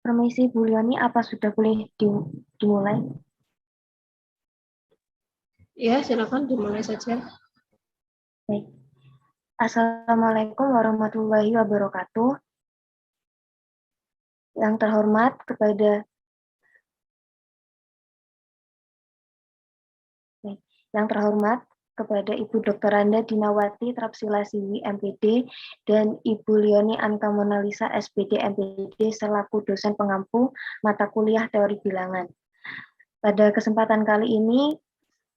Permisi Bu Lioni, apa sudah boleh dimulai? Ya, silakan dimulai saja. Baik. Assalamualaikum warahmatullahi wabarakatuh. Yang terhormat kepada Ibu Dr. Randa Dinawati Trapsilasiwi MPD dan Ibu Lioni Anka Monalisa SPD MPD selaku dosen pengampu mata kuliah teori bilangan. Pada kesempatan kali ini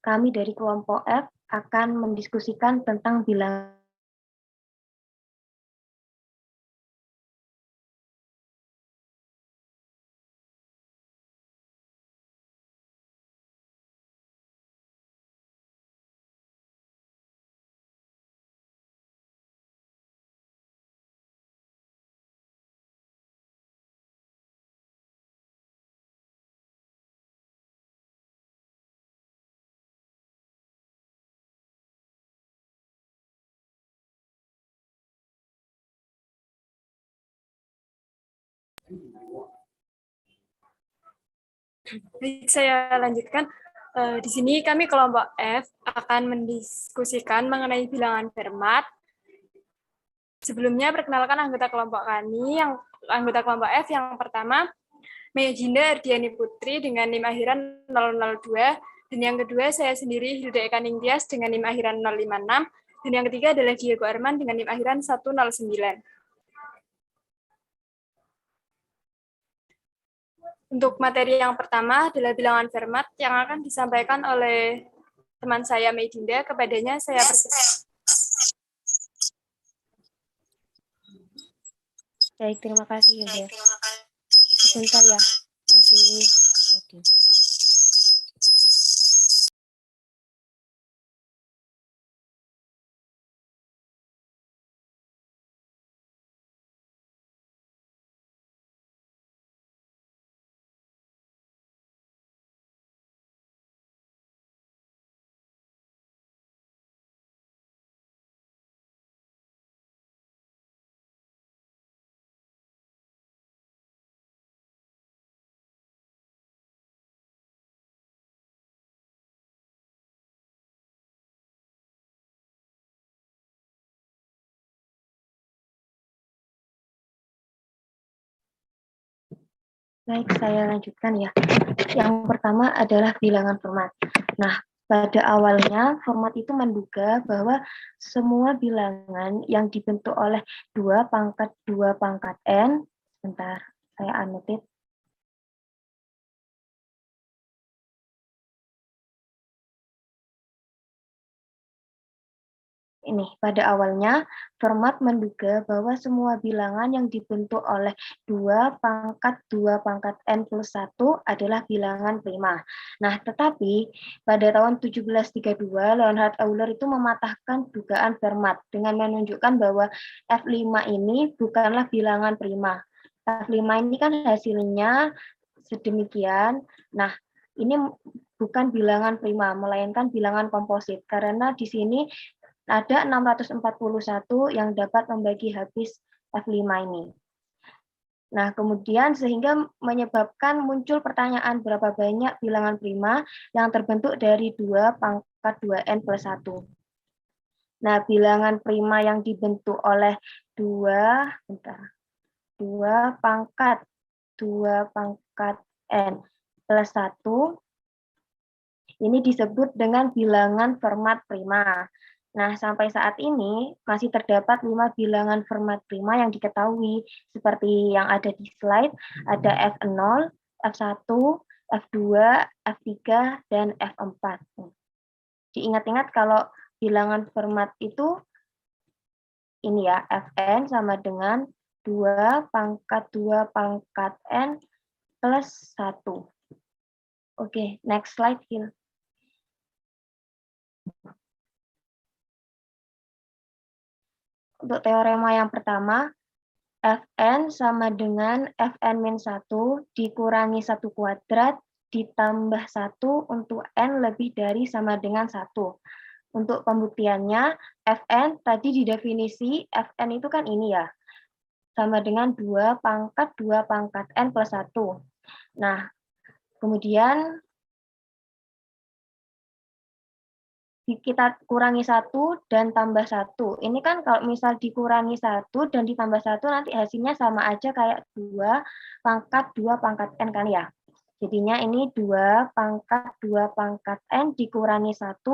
kami dari kelompok F akan mendiskusikan tentang bilangan. Baik, saya lanjutkan. Di sini kami kelompok F akan mendiskusikan mengenai bilangan Fermat. Sebelumnya perkenalkan anggota kelompok kami, anggota kelompok F yang pertama, Mejinda Ardiani Putri dengan NIM akhiran 002, dan yang kedua saya sendiri Hilda Eka Ningtyas dengan NIM akhiran 056, dan yang ketiga adalah Diego Arman dengan NIM akhiran 109. Untuk materi yang pertama adalah bilangan Fermat yang akan disampaikan oleh teman saya Medinda. Kepadanya saya persilakan. Baik, terima kasih Hilda. Sebentar ya, masih loading. Baik, saya lanjutkan ya. Yang pertama adalah bilangan Fermat. Nah, pada awalnya Fermat itu menduga bahwa semua bilangan yang dibentuk oleh 2 pangkat N, sebentar, saya annotate. Ini, pada awalnya Fermat menduga bahwa semua bilangan yang dibentuk oleh 2 pangkat N plus 1 adalah bilangan prima. Nah, tetapi pada tahun 1732, Leonhard Euler itu mematahkan dugaan Fermat dengan menunjukkan bahwa F5 ini bukanlah bilangan prima. F5 ini kan hasilnya sedemikian. Nah, ini bukan bilangan prima, melainkan bilangan komposit. Karena di sini ada 641 yang dapat membagi habis F5 ini. Nah, kemudian sehingga menyebabkan muncul pertanyaan berapa banyak bilangan prima yang terbentuk dari 2 pangkat 2N plus 1. Nah, bilangan prima yang dibentuk oleh 2 pangkat N plus 1 ini disebut dengan bilangan Fermat prima. Nah, sampai saat ini masih terdapat 5 bilangan Fermat prima yang diketahui, seperti yang ada di slide, ada F0, F1, F2, F3, dan F4. Diingat-ingat kalau bilangan Fermat itu ini ya, Fn sama dengan 2 pangkat N plus 1. Oke, next slide, Hil. Untuk teorema yang pertama, Fn sama dengan Fn-1 dikurangi 1 kuadrat ditambah 1 untuk N lebih dari sama dengan 1. Untuk pembuktiannya, Fn tadi di definisi, Fn itu kan ini ya. sama dengan 2 pangkat 2 pangkat N plus 1. Nah, kemudian kita kurangi 1 dan tambah 1. Ini kan kalau misal dikurangi 1 dan ditambah 1 nanti hasilnya sama aja kayak 2 pangkat N kan ya. Jadinya ini 2 pangkat N dikurangi 1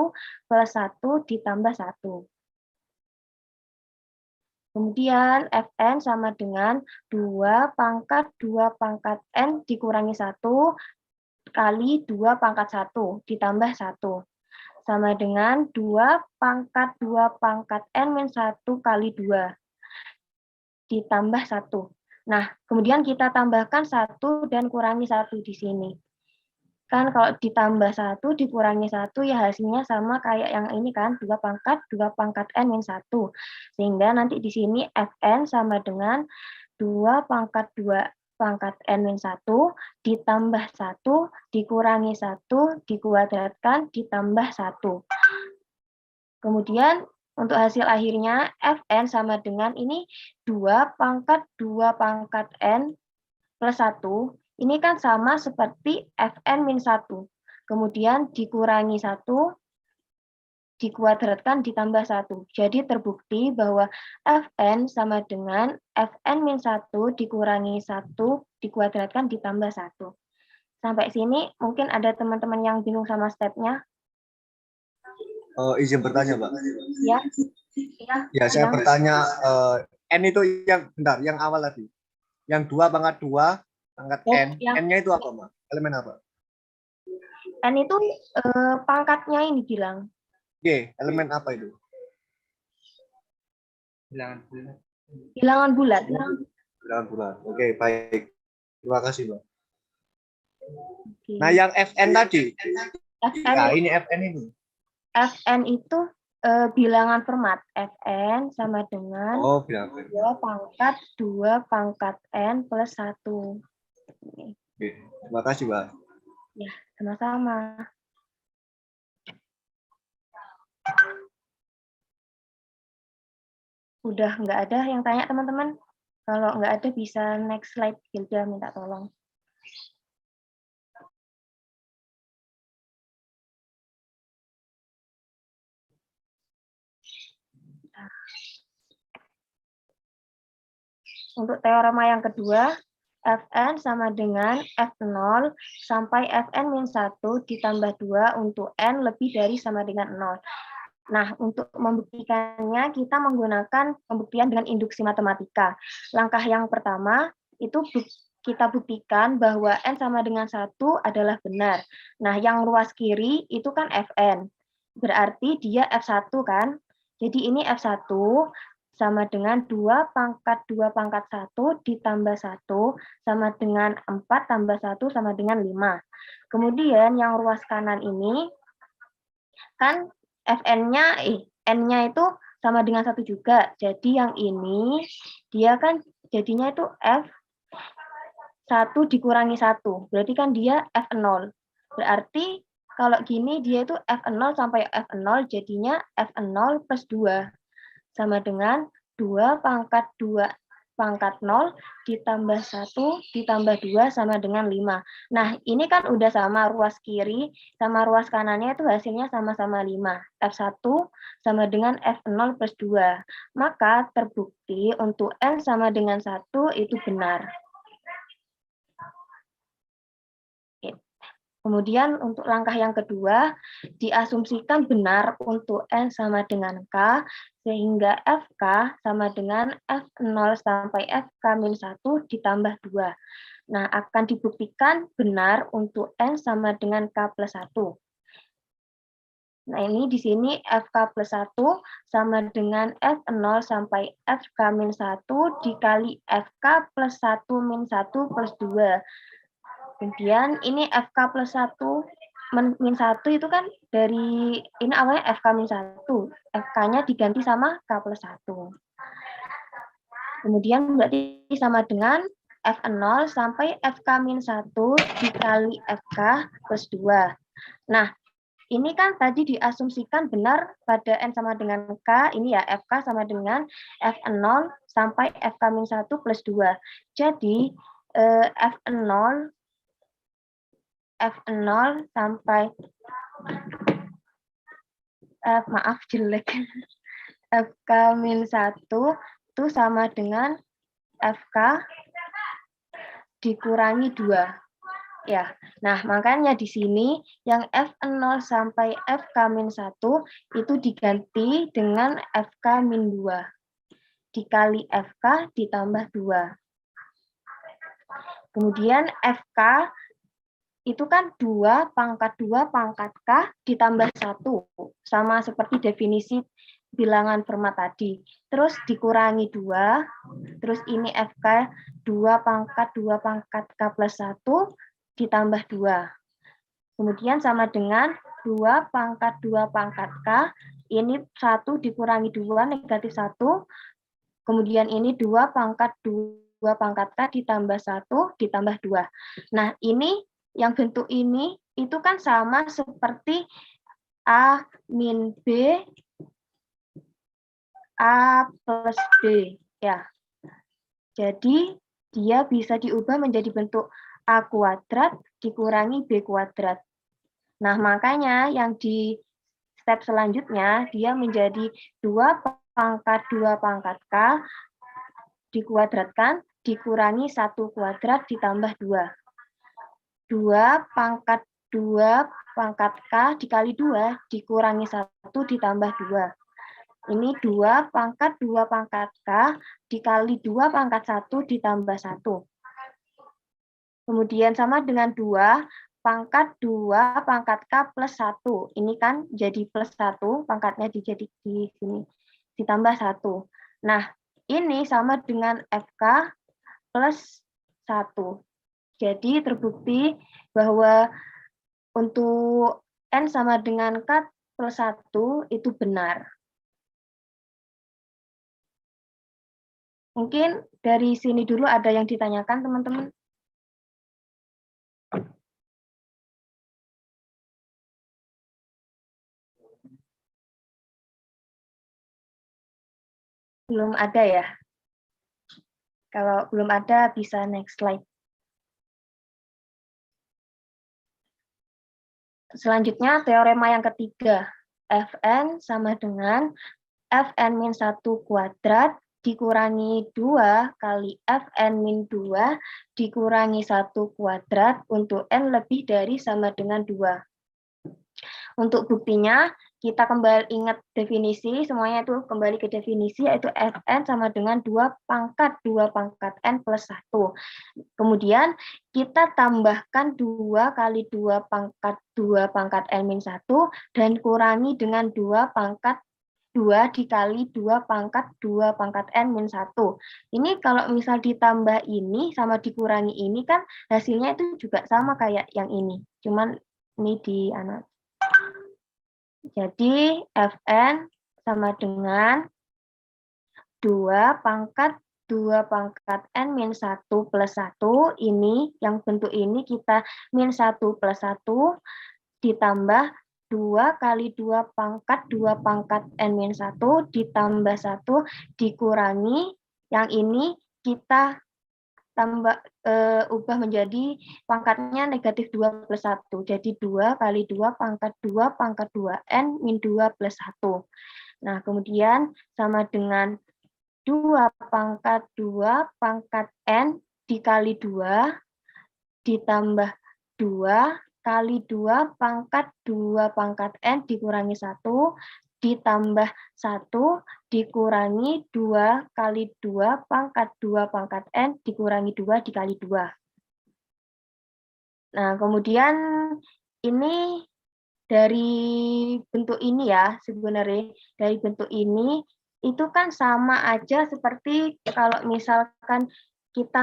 plus 1 ditambah 1. Kemudian Fn sama dengan 2 pangkat N dikurangi 1 kali 2 pangkat 1 ditambah 1. Sama dengan 2 pangkat N min 1 kali 2 ditambah 1. Nah, kemudian kita tambahkan 1 dan kurangi 1 di sini. Kan kalau ditambah 1 dikurangi 1 ya hasilnya sama kayak yang ini kan, 2 pangkat N min 1. Sehingga nanti di sini Fn sama dengan 2 pangkat N min 1 ditambah 1 dikurangi 1 dikuadratkan ditambah 1. Kemudian untuk hasil akhirnya Fn sama dengan ini 2 pangkat N plus 1. Ini kan sama seperti Fn min 1. Kemudian dikurangi 1 dikuadratkan ditambah 1. Jadi terbukti bahwa Fn sama dengan Fn min 1 dikurangi 1 dikuadratkan ditambah 1. Sampai sini mungkin ada teman-teman yang bingung sama stepnya. Izin bertanya, Mbak. Ya. Ya, saya bertanya, N itu yang awal tadi. Yang 2 pangkat 2 pangkat N. N-nya itu apa, Mbak? Elemen apa? N itu pangkatnya ini bilang. G, elemen apa itu? Bilangan bulat. Bilangan bulat. Oke, baik. Terima kasih, Mbak. Oke. Nah, yang Fn tadi. Fn, Nah, ini Fn ini. Fn itu bilangan Fermat. Fn sama dengan 2 pangkat N plus 1. Oke, terima kasih, Mbak. Ya, sama-sama. Udah nggak ada yang tanya teman-teman? Kalau nggak ada bisa next slide, Hilda minta tolong. Untuk teorema yang kedua, Fn sama dengan F0 sampai Fn min 1 ditambah 2 untuk N lebih dari sama dengan 0. Nah, untuk membuktikannya kita menggunakan pembuktian dengan induksi matematika. Langkah yang pertama itu kita buktikan bahwa N sama dengan 1 adalah benar. Nah, yang ruas kiri itu kan Fn. Berarti dia F1 kan? Jadi ini F1 sama dengan 2 pangkat 1 ditambah 1 sama dengan 4 tambah 1 sama dengan 5. Kemudian yang ruas kanan ini kan Fn-nya N-nya itu sama dengan 1 juga. Jadi yang ini dia kan jadinya itu F1 dikurangi 1. Berarti kan dia F0. Berarti kalau gini dia itu F0 sampai F0 jadinya F0 plus 2. Sama dengan 2 pangkat 0 ditambah 1 ditambah 2 sama dengan 5. Nah, ini kan udah sama ruas kiri sama ruas kanannya itu hasilnya sama-sama 5. F1 sama dengan F0 plus 2. Maka terbukti untuk N sama dengan 1 itu benar. Kemudian untuk langkah yang kedua, diasumsikan benar untuk N sama dengan K, sehingga FK sama dengan F0 sampai FK-1 ditambah 2. Nah, akan dibuktikan benar untuk N sama dengan K plus 1. Nah, ini di sini FK plus 1 sama dengan F0 sampai FK-1 dikali FK plus 1 min 1 plus 2. Kemudian ini FK plus 1 min 1 itu kan dari ini awalnya FK min 1. FK-nya diganti sama K plus 1. Kemudian berarti sama dengan F0 sampai FK min 1 dikali FK plus 2. Nah, Ini kan tadi diasumsikan benar pada N sama dengan K, ini ya FK sama dengan F0 sampai FK-1 plus 2. Jadi F0 sampai maaf jelek, FK-1 itu sama dengan FK dikurangi 2. Ya, nah makanya di sini yang F0 sampai FK-1 itu diganti dengan FK-2. Dikali FK ditambah 2. Kemudian FK itu kan 2 pangkat K ditambah 1. Sama seperti definisi bilangan Fermat tadi. Terus dikurangi 2. Terus ini FK 2 pangkat K plus 1 ditambah 2. Kemudian sama dengan 2 pangkat K. Ini 1 dikurangi 2, negatif 1. Kemudian ini 2 pangkat K ditambah 1 ditambah 2. Nah, ini yang bentuk ini itu kan sama seperti A min B, A plus B. Ya. Jadi, dia bisa diubah menjadi bentuk A kuadrat dikurangi B kuadrat. Nah, makanya yang di step selanjutnya, dia menjadi 2 pangkat K dikuadratkan dikurangi 1 kuadrat ditambah 2. 2 pangkat K dikali 2 dikurangi 1 ditambah 2. Ini 2 pangkat K dikali 2 pangkat 1 ditambah 1. Kemudian sama dengan 2 pangkat K plus 1. Ini kan jadi plus 1, pangkatnya dijadi di sini. Ditambah 1. Nah, ini sama dengan FK plus 1. Jadi terbukti bahwa untuk N sama dengan K plus 1 itu benar. Mungkin dari sini dulu ada yang ditanyakan, teman-teman. Belum ada ya? Kalau belum ada, bisa next slide. Selanjutnya, teorema yang ketiga. Fn sama dengan Fn-1 kuadrat dikurangi 2 kali Fn-2 dikurangi 1 kuadrat untuk N lebih dari sama dengan 2. Untuk buktinya, kita kembali ingat definisi, semuanya itu kembali ke definisi, yaitu Fn sama dengan 2 pangkat N plus 1. Kemudian kita tambahkan 2 kali 2 pangkat N-1 dan kurangi dengan 2 pangkat 2 dikali 2 pangkat N-1. Ini kalau misal ditambah ini sama dikurangi ini kan hasilnya itu juga sama kayak yang ini. Cuman ini di anak. Jadi Fn sama dengan 2 pangkat N-1 plus 1, ini yang bentuk ini kita min 1 plus 1 ditambah 2 kali 2 pangkat N-1 ditambah 1 dikurangi, yang ini kita tambah ubah menjadi pangkatnya negatif 2 plus 1. Jadi 2 kali 2 pangkat 2 min 2 plus 1. Nah, kemudian sama dengan 2 pangkat N dikali 2 ditambah 2 kali 2 pangkat N dikurangi 1 ditambah 1 dikurangi 2 kali 2 pangkat N dikurangi 2 dikali 2. Nah, kemudian ini dari bentuk ini ya, sebenarnya dari bentuk ini itu kan sama aja seperti kalau misalkan kita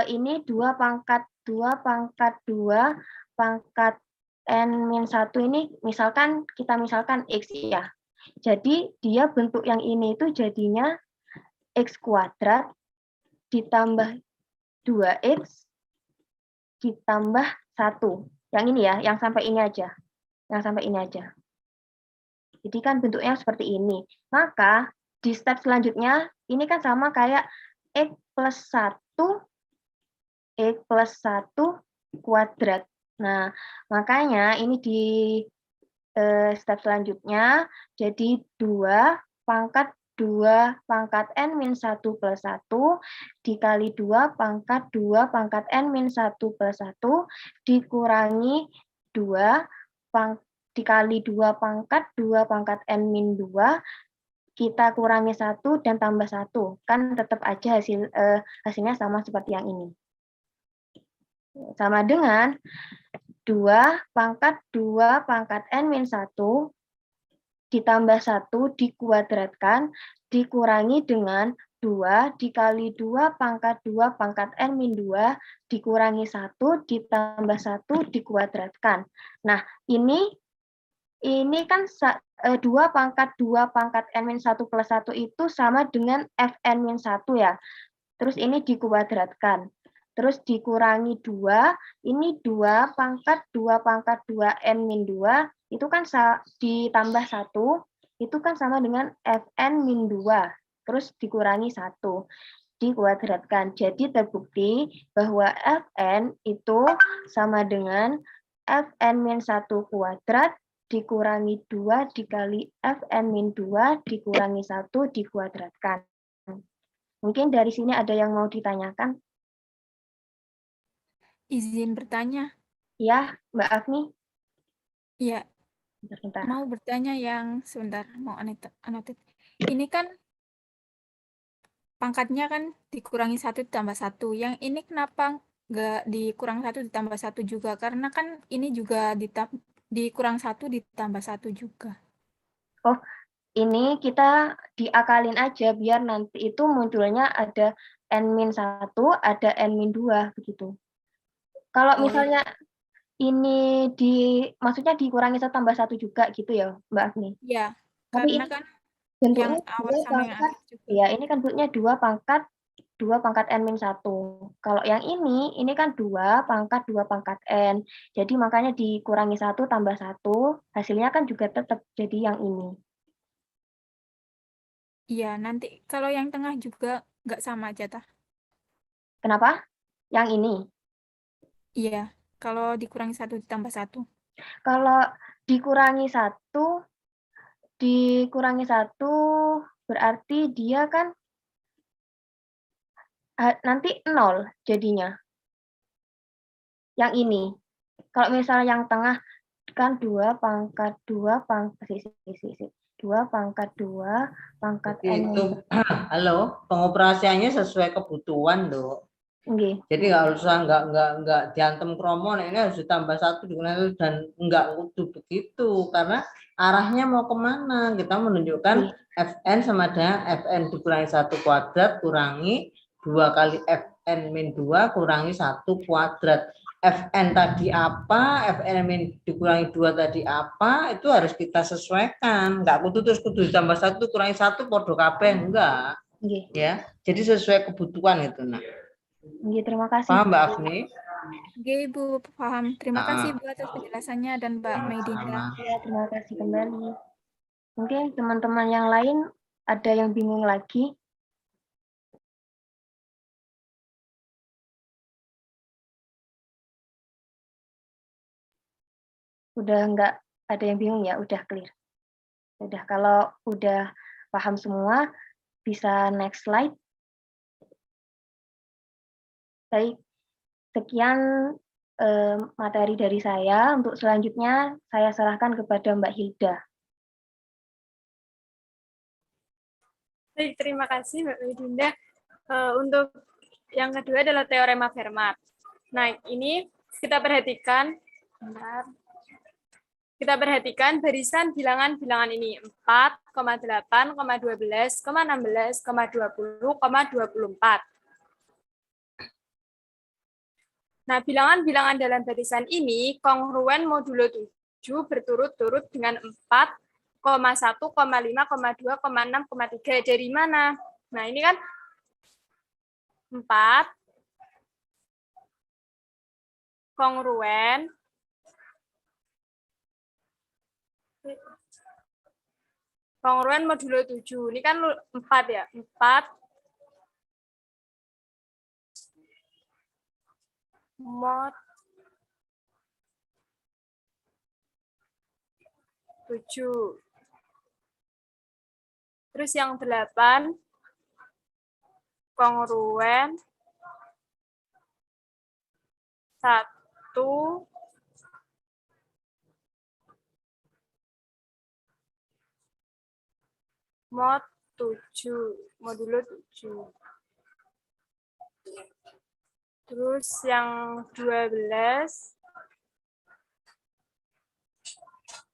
ini 2 pangkat N-1 ini kita misalkan X ya. Jadi dia bentuk yang ini itu jadinya X kuadrat ditambah 2X ditambah 1. Yang ini ya, yang sampai ini aja. Yang sampai ini aja. Jadi kan bentuknya seperti ini. Maka di step selanjutnya, ini kan sama kayak X plus 1 kuadrat. Nah, makanya ini di step selanjutnya, jadi 2 pangkat n min 1 plus 1 dikali 2 pangkat n min 1 plus 1 dikurangi 2 dikali 2 pangkat n min 2 kita kurangi 1 dan tambah 1. Kan tetap aja hasilnya sama seperti yang ini. Sama dengan 2 pangkat n min 1 ditambah 1 dikuadratkan dikurangi dengan 2 dikali 2 pangkat n min 2 dikurangi 1 ditambah 1 dikuadratkan. Nah, ini kan 2 pangkat n min 1 plus 1 itu sama dengan fn min 1 ya. Terus ini dikuadratkan. Terus dikurangi 2, ini 2 pangkat n min 2, itu kan ditambah 1, itu kan sama dengan fn min 2, terus dikurangi 1, dikuadratkan. Jadi terbukti bahwa fn itu sama dengan fn min 1 kuadrat dikurangi 2 dikali fn min 2 dikurangi 1 dikuadratkan. Mungkin dari sini ada yang mau ditanyakan? Izin bertanya. Ya, Mbak Agni. Iya. Bentar. Mau bertanya yang sebentar, mau anotit. Ini kan pangkatnya kan dikurangi 1 ditambah 1. Yang ini kenapa nggak dikurang 1 ditambah 1 juga? Karena kan ini juga dikurang 1 ditambah 1 juga. Oh, ini kita diakalin aja biar nanti itu munculnya ada n-1, ada n-2 begitu. Kalau misalnya ini maksudnya dikurangi 1 tambah 1 juga gitu ya, Mbak Agni? Iya, Tapi karena kan bentuknya yang awal sama yang akhir juga. Ya, ini kan bentuknya 2 pangkat n-1. Kalau yang ini kan 2 pangkat n. Jadi makanya dikurangi 1 tambah 1, hasilnya kan juga tetap jadi yang ini. Iya, nanti kalau yang tengah juga nggak sama aja, tah? Kenapa? Yang ini? Iya, kalau dikurangi 1 ditambah 1. Kalau dikurangi 1 berarti dia kan nanti 0 jadinya. Yang ini. Kalau misalnya yang tengah kan 2 pangkat 2 n. Itu, halo, pengoperasiannya sesuai kebutuhan loh. Okay. Jadi nggak diantem kromo, ini harus ditambah 1 dan nggak kudu begitu karena arahnya mau kemana? Kita menunjukkan fn sama dengan fn dikurangi 1 kuadrat kurangi 2 kali fn min 2 kurangi 1 kuadrat. Fn tadi apa, Fn min dikurangi 2 tadi apa, itu harus kita sesuaikan. Enggak kudu terus kudu ditambah 1 kurangi 1 podo kabeh, enggak. Ya. Jadi sesuai kebutuhan itu, Nak. Terima kasih. Paham, Mbak Agni? Oke, Ibu, paham. Terima kasih Bu atas penjelasannya dan Mbak Maidinda. Ya, terima kasih kembali. Mungkin teman-teman yang lain ada yang bingung lagi? Udah nggak ada yang bingung ya, udah clear. Udah, kalau udah paham semua, bisa next slide. Baik, sekian materi dari saya. Untuk selanjutnya, saya serahkan kepada Mbak Hilda. Baik, terima kasih Mbak Maidinda. Untuk yang kedua adalah teorema Fermat. Nah, ini kita perhatikan. Kita perhatikan barisan bilangan-bilangan ini 4, 8, 12, 16, 20, 24. Nah, bilangan-bilangan dalam barisan ini kongruen modulo 7 berturut-turut dengan 4, 1, 5, 2, 6, 3. Dari mana? Nah, ini kan 4 kongruen Kongruen modulo 7. Ini kan 4 ya. 4 mod 7. Terus yang 8 kongruen 1 mod 7, modulo 7. Terus yang 12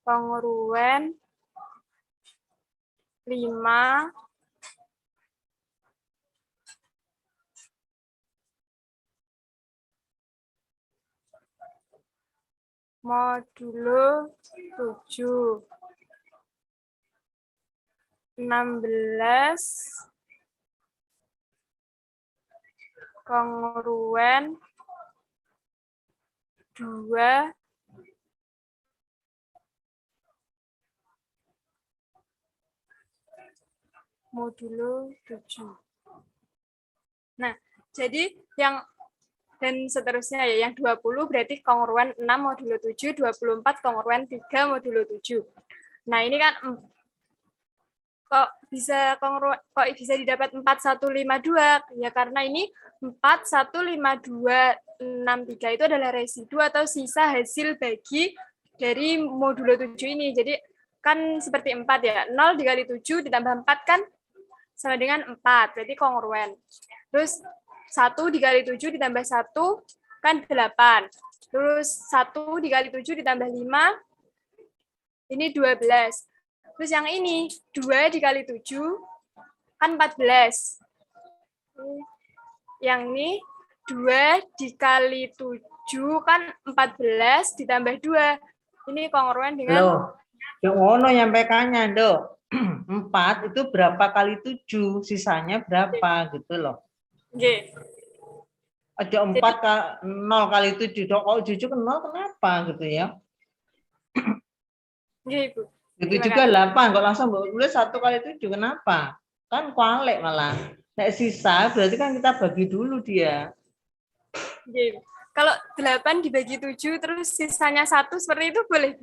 kongruen 5 modulo 7. 16 kongruen 2 modulo 7. Nah, jadi yang dan seterusnya ya, yang 20 berarti kongruen 6 modulo 7, 24 kongruen 3 modulo 7. Nah, ini kan kok bisa didapat 4152 ya, karena ini 415263 itu adalah residu atau sisa hasil bagi dari modulo 7 ini. Jadi kan seperti 4 ya, 0 dikali 7 ditambah 4 kan sama dengan 4, berarti kongruen. Terus 1 dikali 7 ditambah 1 kan 8. Terus 1 dikali 7 ditambah 5 ini 12. Terus yang ini 2 dikali 7 kan 14. Yang ini 2 dikali 7 kan 14 ditambah 2. Ini kongruen dengan Loh, yang ono nyampaikannya, Dok. 4 itu berapa kali 7, sisanya berapa gitu loh. G. Ada 4 0 kali 7, Dok. Kok 7 ke 0 kenapa gitu ya? G, Ibu. Itu juga 8, kok langsung tulis 1 kali 7 kenapa? Kan kualek malah. Nek sisa berarti kan kita bagi dulu dia. G. Kalau 8 dibagi 7 terus sisanya 1 seperti itu boleh?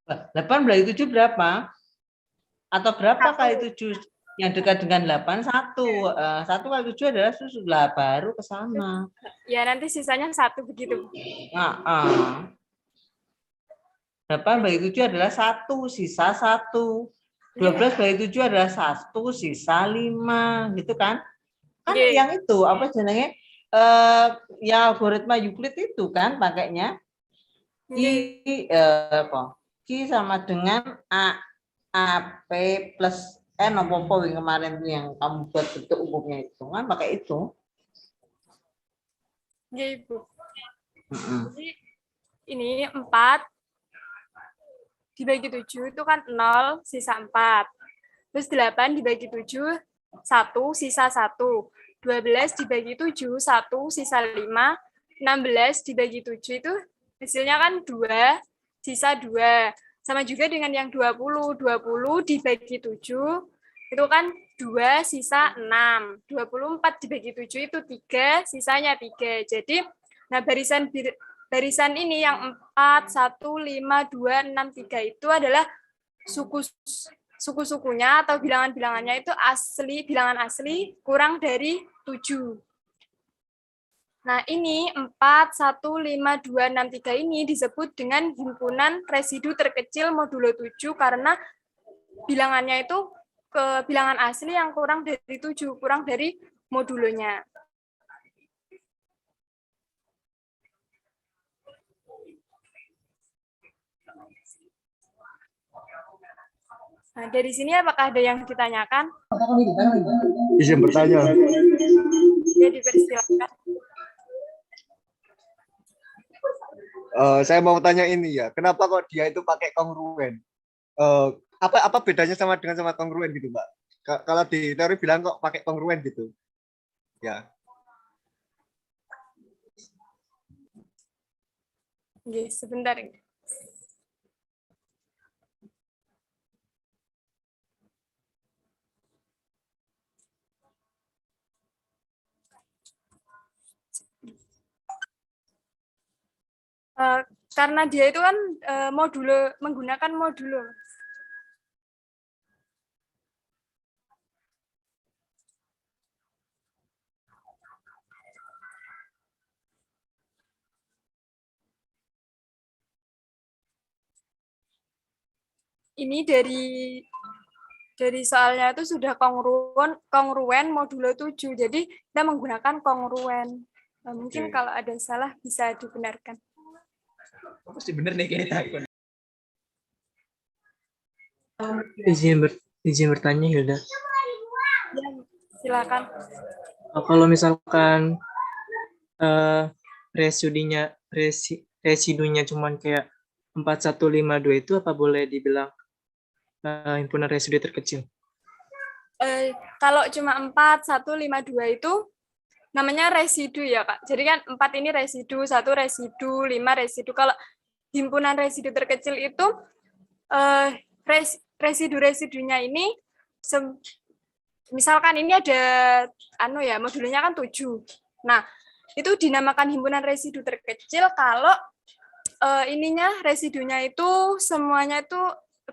8 bagi 7 berapa? Atau berapa kali 7 yang dekat dengan 8? 1. 1 kali 7 adalah susu lah, baru ke sana. Ya, nanti sisanya 1 begitu. 8 bagi 7 adalah 1, sisa 1. 12 bagi 7 adalah 1, sisa 5, gitu kan? Kan yang itu, apa jenenge? Ya algoritma Euclid itu kan pakainya. Q sama dengan AP plus N apa yang kemarin yang kamu buat bentuk umumnya itu kan pakai itu. Iya, Ibu. Jadi ini 4 dibagi 7 itu kan 0, sisa 4. Terus 8 dibagi 7, 1, sisa 1. 12 dibagi 7, 1, sisa 5. 16 dibagi 7 itu hasilnya kan 2, sisa 2. Sama juga dengan yang 20. 20 dibagi 7, itu kan 2, sisa 6. 24 dibagi 7 itu 3, sisanya 3. Jadi, nah barisan ini yang 4, 1, 5, 2, 6, 3 itu adalah suku-sukunya atau bilangan-bilangannya itu bilangan asli kurang dari 7. Nah, ini 4, 1, 5, 2, 6, 3 ini disebut dengan himpunan residu terkecil modulo 7 karena bilangannya itu ke bilangan asli yang kurang dari 7, kurang dari modulonya. Nah, dari sini apakah ada yang ditanyakan? Izin bertanya. Ya, dipersilakan. Saya mau tanya ini ya, kenapa kok dia itu pakai kongruen? Apa bedanya sama kongruen gitu, Mbak? Kalau di teori bilang kok pakai kongruen gitu. Ya. Oke, sebentar. Karena dia itu kan modulo, menggunakan modulo. Ini dari soalnya itu sudah kongruen modulo 7. Jadi kita menggunakan kongruen. Nah, mungkin Oke. kalau ada salah bisa dibenarkan. Pasti bener nih kayak takut. Izin bertanya Hilda. Ya, silakan. Kalau misalkan residunya cuman kayak 4152 itu apa boleh dibilang himpunan residu terkecil? Kalau cuma 4152 itu namanya residu ya Kak. Jadi kan 4 ini residu, 1 residu, 5 residu. Kalau himpunan residu terkecil itu residu-residunya ini misalkan ini ada modulnya kan 7. Nah, itu dinamakan himpunan residu terkecil kalau residunya itu semuanya itu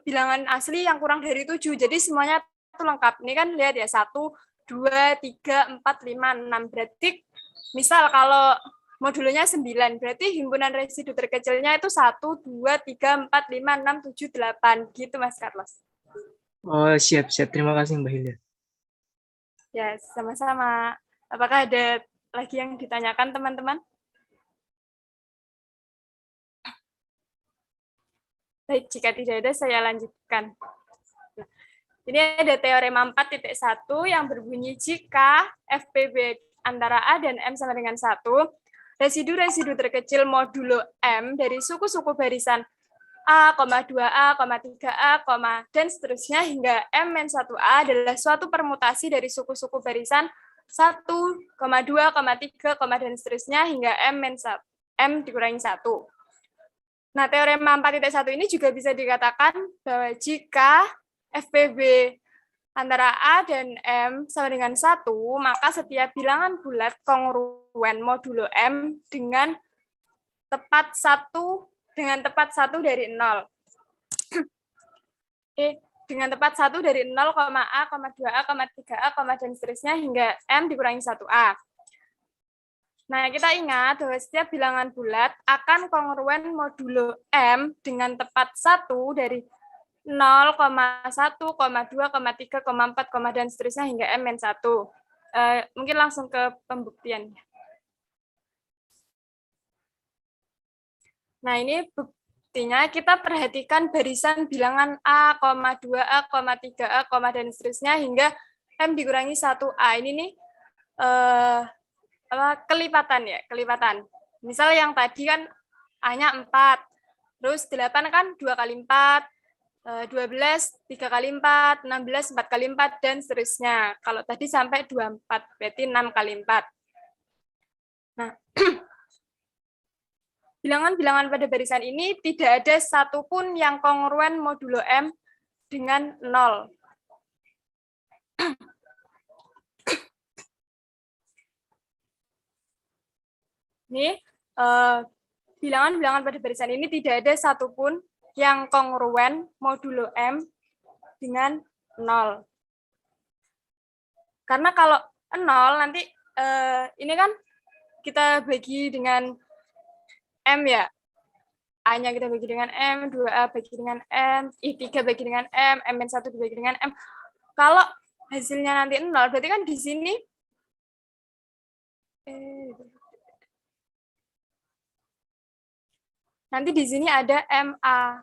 bilangan asli yang kurang dari 7. Jadi semuanya itu lengkap. Ini kan lihat ya 1, 2, 3, 4, 5, 6. Berarti misal kalau modulnya 9, berarti himpunan residu terkecilnya itu 1, 2, 3, 4, 5, 6, 7, 8. Gitu Mas Carlos. Oh, siap. Terima kasih Mbak Hilda. Ya, sama-sama. Apakah ada lagi yang ditanyakan teman-teman? Baik, jika tidak ada saya lanjutkan. Ini ada teorema 4.1 yang berbunyi jika FPB antara A dan M sama dengan 1, residu-residu terkecil modulo M dari suku-suku barisan A, 2A, 3A, dan seterusnya hingga M-1A adalah suatu permutasi dari suku-suku barisan 1, 2, 3, dan seterusnya hingga M dikurangi 1. Nah, teorema 4.1 ini juga bisa dikatakan bahwa jika FPB antara A dan M sama dengan 1, maka setiap bilangan bulat kongruen modulo M dengan tepat 1 dari 0. Dengan tepat 1 dari 0, A, 2A, 3A, dan seterusnya hingga M dikurangi 1A. Nah, kita ingat bahwa setiap bilangan bulat akan kongruen modulo M dengan tepat 1 dari 0, 1, 2, 3, 4, dan seterusnya hingga M-1. Mungkin langsung ke pembuktian. Nah, ini buktinya kita perhatikan barisan bilangan A, 2A, 3A, dan seterusnya hingga M dikurangi 1A. Ini nih kelipatan ya, kelipatan. Misal yang tadi kan A-nya 4, terus 8 kan 2 kali 4, 12, 3 kali 4, 16, 4 kali 4, dan seterusnya. Kalau tadi sampai 24, berarti 6 kali 4. Nah, bilangan-bilangan pada barisan ini tidak ada satupun yang kongruen modulo M dengan 0. Ini bilangan-bilangan pada barisan ini tidak ada satupun yang kongruen modulo M dengan 0. Karena kalau 0 nanti ini kan kita bagi dengan M ya. A-nya kita bagi dengan M, 2A bagi dengan M, 3 bagi dengan M, M-1 dibagi dengan M. Kalau hasilnya nanti 0, berarti kan di sini nanti di sini ada MA.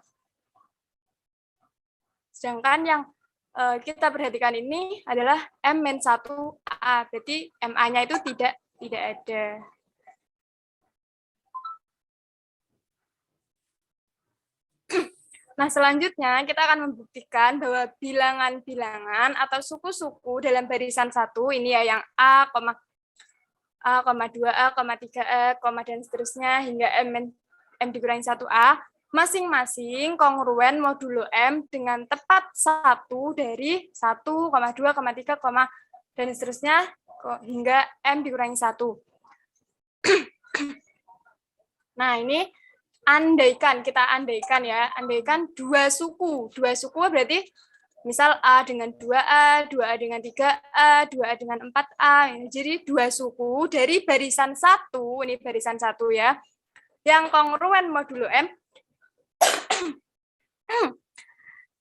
Sedangkan yang kita perhatikan ini adalah M-1A, berarti MA-nya itu tidak ada. Nah, selanjutnya kita akan membuktikan bahwa bilangan-bilangan atau suku-suku dalam barisan 1, ini ya yang A, 2A, 3A, dan seterusnya hingga M dikurangi 1A, masing-masing kongruen modulo M dengan tepat 1 dari 1, 2, 3, dan seterusnya hingga M dikurangi 1. Nah, ini kita andaikan ya, andaikan dua suku berarti misal A dengan 2A, 2A dengan 3A, 2A dengan 4A. Jadi dua suku dari barisan 1, ini barisan 1 ya, yang kongruen modulo M,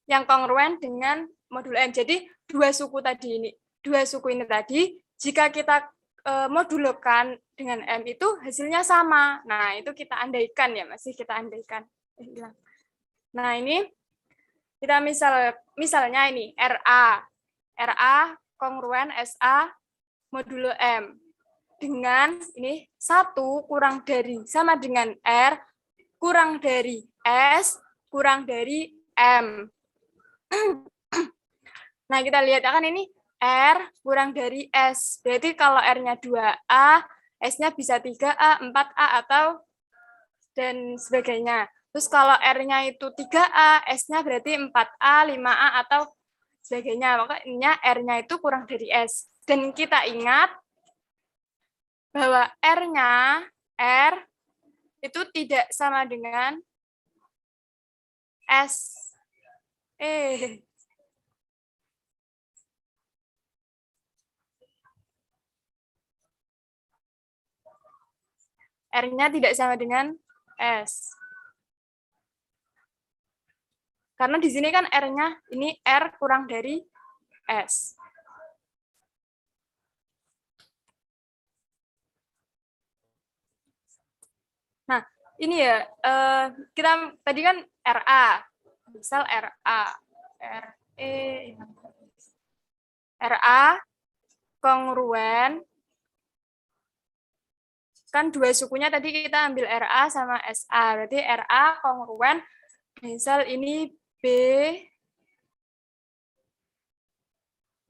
yang kongruen dengan modulo M. Jadi dua suku ini tadi, jika kita modulokan dengan M itu hasilnya sama. Nah, itu kita andaikan ya, masih kita andaikan. Nah, ini kita misalnya ini RA kongruen SA modulo M dengan ini 1 kurang dari sama dengan R kurang dari S kurang dari M. Nah, kita lihat kan ini R kurang dari S. Berarti kalau R-nya 2A, S-nya bisa 3A, 4A, atau dan sebagainya. Terus kalau R-nya itu 3A, S-nya berarti 4A, 5A, atau sebagainya. Makanya R-nya itu kurang dari S. Dan kita ingat bahwa R-nya, R itu tidak sama dengan S. R-nya tidak sama dengan S. Karena di sini kan R-nya, ini R kurang dari S. Nah, ini ya, kita tadi kan RA. Misal RA. RA kongruen. Kan dua sukunya tadi kita ambil RA sama SA. Berarti RA kongruen, misal ini B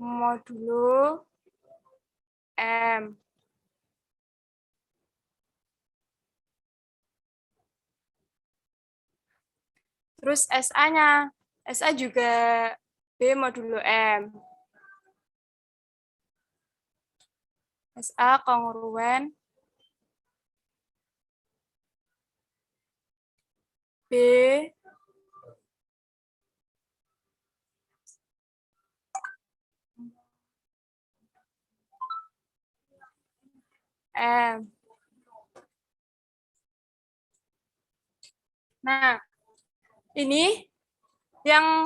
modulo M. Terus SA-nya, SA juga B modulo M. SA kongruen B M. Nah, ini yang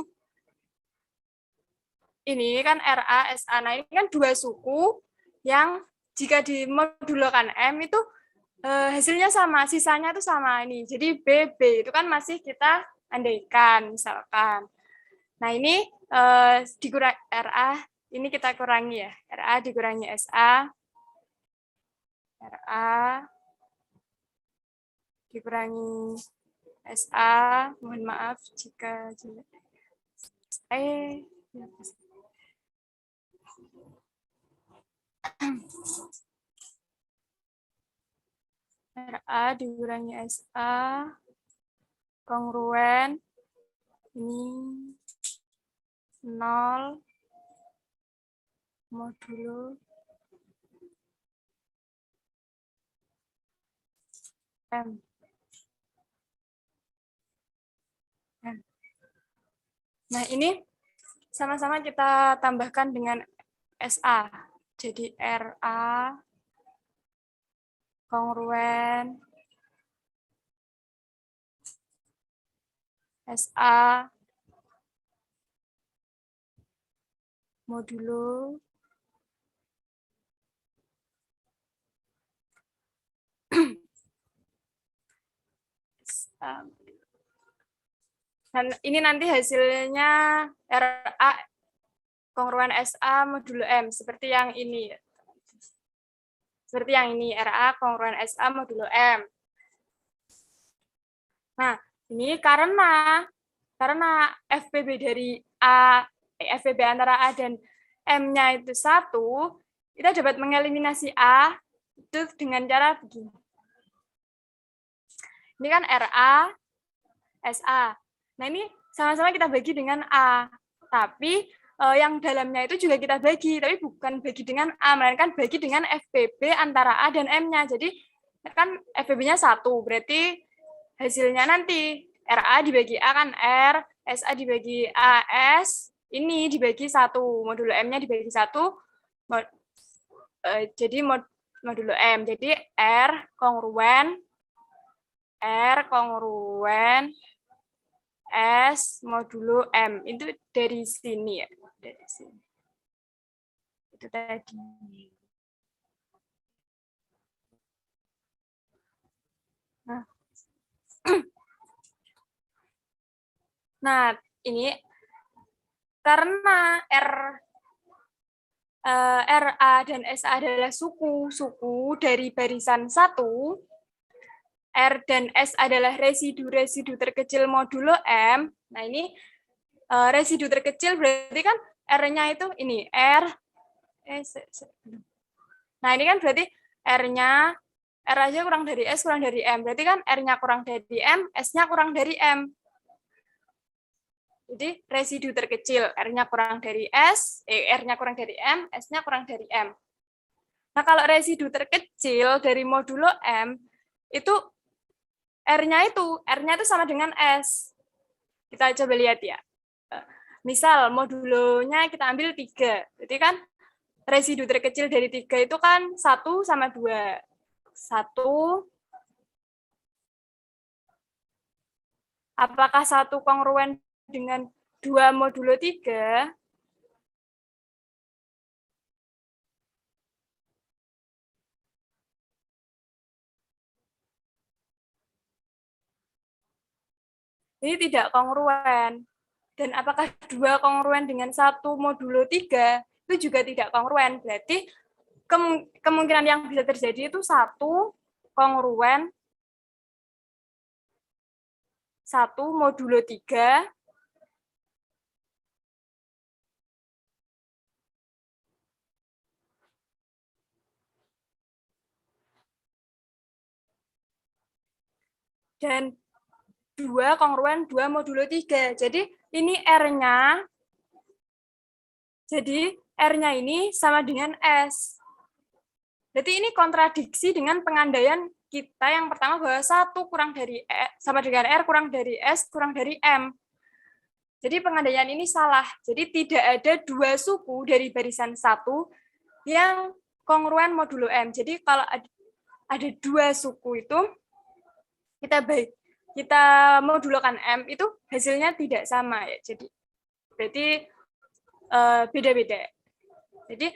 ini kan RA, SA. Nah, ini kan dua suku yang jika dimodulokan M itu hasilnya sama, sisanya itu sama ini. Jadi BB itu kan masih kita andaikan misalkan. Nah, ini dikurang RA, ini kita kurangi ya. RA dikurangi SA. RA dikurangi SA, mohon maaf jika RA dikurangi SA kongruen ini 0 modulo M. Nah, ini sama-sama kita tambahkan dengan SA. Jadi RA kongruen SA modulo dan ini nanti hasilnya RA kongruen SA modulo M seperti yang ini. Seperti yang ini RA kongruen SA modulo M. Nah, ini karena FPB dari FPB antara A dan M-nya itu 1, kita dapat mengeliminasi A itu dengan cara begini. Ini kan RA SA. Nah, ini sama-sama kita bagi dengan A. Tapi yang dalamnya itu juga kita bagi, tapi bukan bagi dengan A, melainkan bagi dengan FPB antara A dan M-nya. Jadi kan FPB-nya 1, berarti hasilnya nanti RA dibagi A kan R, SA dibagi AS, ini dibagi 1, modulo M-nya dibagi 1, jadi modulo M. Jadi R kongruen S modulo M. Itu dari sini ya, dari sini. Itu tadi. Nah. Nah, ini karena RA dan SA adalah suku dari barisan 1, R dan S adalah residu-residu terkecil modulo M. Nah, ini residu terkecil berarti kan R-nya itu ini, R. Nah, ini kan berarti R-nya, R aja kurang dari S, kurang dari M. Berarti kan R-nya kurang dari M, S-nya kurang dari M. Jadi residu terkecil, R-nya kurang dari S, R-nya kurang dari M, S-nya kurang dari M. Nah, kalau residu terkecil dari modulo M, itu R-nya itu sama dengan S. Kita coba lihat ya. Misal modulonya kita ambil 3. Berarti kan residu terkecil dari 3 itu kan 1 sama 2. 1. Apakah 1 kongruen dengan 2 modulo 3? Ini tidak kongruen. Dan apakah 2 kongruen dengan 1 modulo 3? Itu juga tidak kongruen. Berarti kemungkinan yang bisa terjadi itu 1 kongruen 1 modulo 3 dan 2 kongruen 2 modulo 3. Jadi ini R-nya, jadi R-nya ini sama dengan S. Berarti ini kontradiksi dengan pengandaian kita yang pertama bahwa 1 kurang dari sama dengan R kurang dari S kurang dari M. Jadi pengandaian ini salah. Jadi tidak ada 2 suku dari barisan 1 yang kongruen modulo M. Jadi kalau ada 2 suku itu, kita modulokan M itu hasilnya tidak sama ya. Jadi berarti beda-beda. Jadi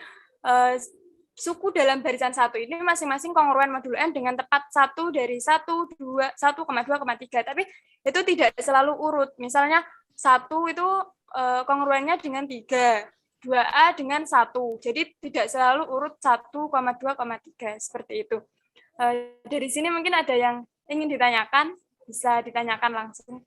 suku dalam barisan 1 ini masing-masing kongruen modulo M dengan tepat 1 dari 1, 2, 1,2,3. Tapi itu tidak selalu urut. Misalnya 1 itu kongruennya dengan 3, 2A dengan 1. Jadi tidak selalu urut 1,2,3 seperti itu. Dari sini mungkin ada yang ingin ditanyakan, bisa ditanyakan langsung.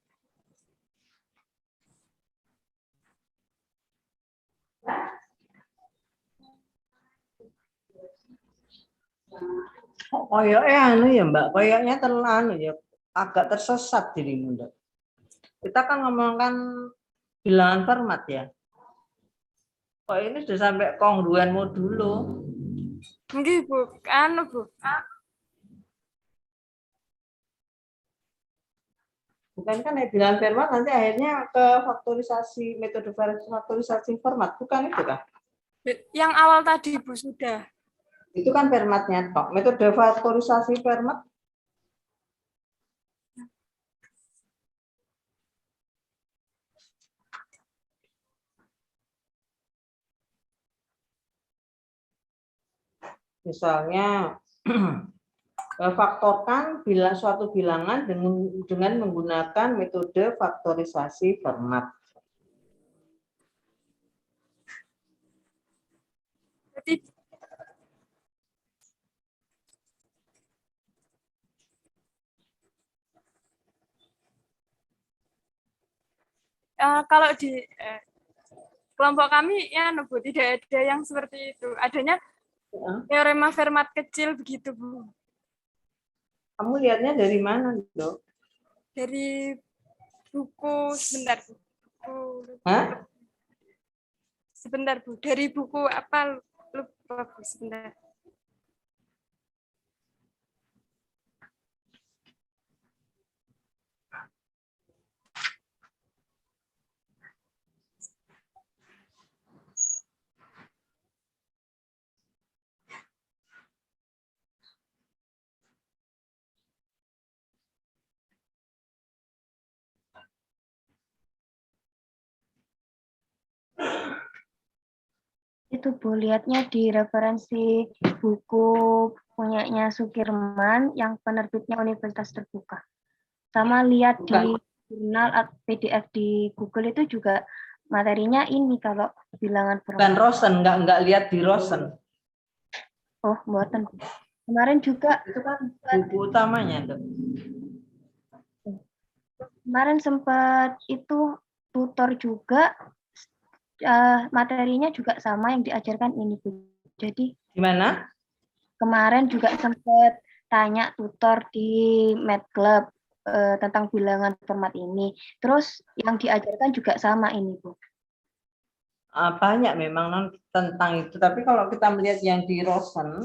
Koyoknya anu ya Mbak, koyoknya terlalu ya agak tersesat dirimu Mbak. Kita kan ngomongkan bilangan Fermat ya. Kok ini sudah sampai kongruen modulo? Nggih, Bu. Anu, Bu. Bukan kan bilangan Fermat nanti akhirnya ke faktorisasi, metode faktorisasi Fermat, bukan itu kan? Yang awal tadi Bu sudah. Itu kan Fermatnya tok. Metode faktorisasi Fermat. Misalnya faktorkan suatu bilangan dengan menggunakan metode faktorisasi Fermat. Berarti kalau di kelompok kami ya Bu, tidak ada yang seperti itu. Adanya teorema Fermat kecil begitu, Bu. Kamu lihatnya dari mana, Dok? Dari buku, sebentar, Bu. Hah? Sebentar, Bu. Dari buku apa? Lupa, Bu. Sebentar. itu Bu, lihatnya di referensi buku punyanya Sukirman yang penerbitnya Universitas Terbuka. Sama lihat di jurnal atau PDF di Google itu juga materinya ini kalau bilangan Bukan format. Rosen, nggak lihat di Rosen. Oh, buatan. Kemarin juga Itu kan buku utamanya tuh. kemarin sempat itu tutor juga, materinya juga sama yang diajarkan ini Bu. Jadi Gimana? kemarin juga sempat tanya tutor di Math Club tentang bilangan format ini. Terus yang diajarkan juga sama ini Bu. Banyak memang tentang itu. Tapi kalau kita melihat yang di Rosen,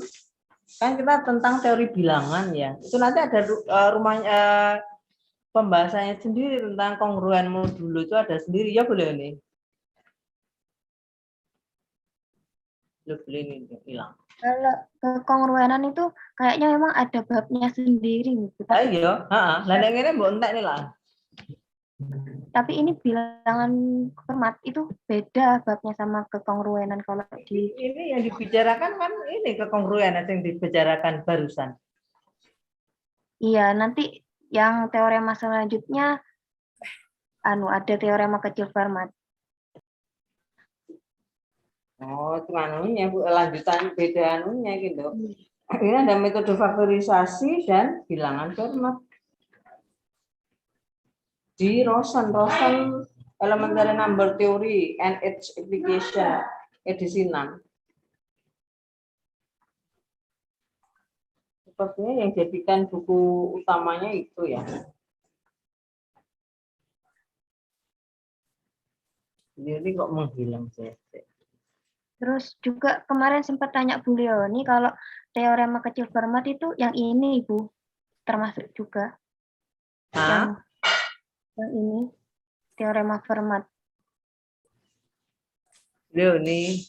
kan kita tentang teori bilangan ya. Itu nanti ada rumahnya pembahasannya sendiri tentang kongruen modulo itu ada sendiri ya boleh ini. Boleh ini hilang. Kalau kekongruenan itu kayaknya memang ada babnya sendiri gitu. Ayo, lah nek ngene mbok entek nih lah. Tapi ini bilangan format itu beda babnya sama kekongruenan kalau di Ini yang dibicarakan kan ini kekongruenan yang dibicarakan barusan. iya, nanti yang teorema selanjutnya ada teorema kecil Fermat. Oh, itu anunya Bu, lanjutan beda anunya gitu. Ini ada metode faktorisasi dan bilangan Fermat. Di Rosen Elementary Number Theory and its Application edisi 6. Sepertinya yang jadikan buku utamanya itu ya. Ini kok menghilang sih. Terus juga kemarin sempat tanya Bu Leoni kalau teorema kecil Fermat itu yang ini Bu, termasuk juga. Yang ini teorema Fermat. Leoni.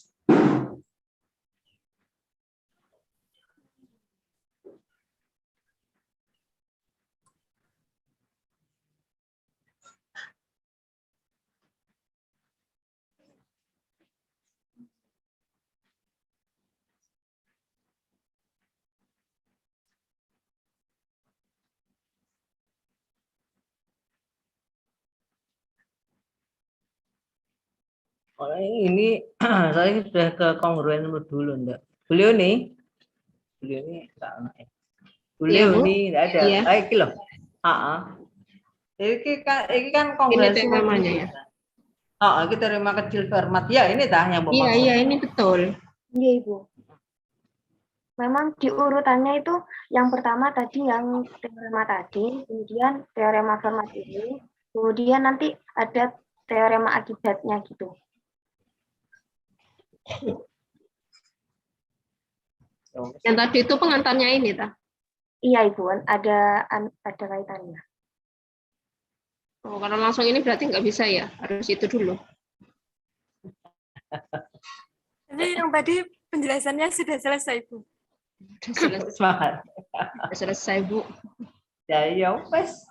Oh, ini saya sudah ke kongruen dulu enggak. Beliau nih beliau nih enggak ada. Iya. Ayo iki loh. Ini kan kongruen Ini temanya ya. Kita terima kecil Fermat. Ya, ini dah yang Iya, maksud. iya ini betul. Iya Ibu. Memang di urutannya itu yang pertama tadi yang teorema tadi, kemudian teorema Fermat ini, kemudian nanti ada teorema akibatnya gitu. Yang tadi itu pengantarnya ini, ta? Iya Ibu, ada kaitannya. Oh, kalau langsung ini berarti nggak bisa ya, harus itu dulu. Jadi yang tadi penjelasannya sudah selesai Bu. Semangat. Sudah selesai Bu. Ya, wes.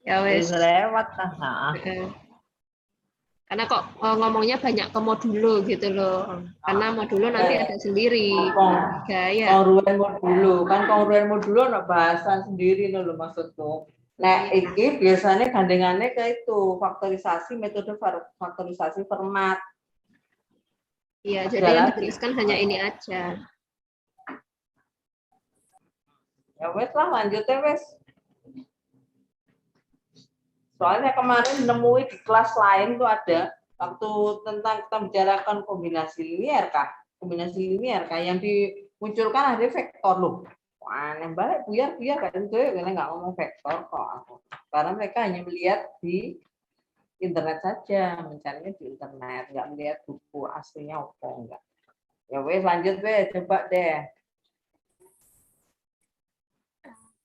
Ya wes. Lewat. Karena kok ngomongnya banyak ke modulo gitu loh. Karena modulo nanti ada sendiri. Gaya. Kongruen modulo. Kan kongruen modulo ada bahasan sendiri loh maksudku. Nah, ini biasanya gandengannya ke itu faktorisasi, metode faktorisasi Fermat. Iya, jadi yang dijelaskan hanya ini aja. Ya wes lah, lanjut ya wes. Soalnya kemarin nemui di kelas lain tuh ada waktu tentang kita bicarakan kombinasi linier kah? Kombinasi linier kah yang dimunculkan ada vektor loh. Aneh banget, biar kan itu karena nggak ngomong vektor kok. Karena mereka hanya melihat di internet saja, mencarinya di internet, nggak melihat buku aslinya apa enggak. Ya wes lanjut wes, coba deh.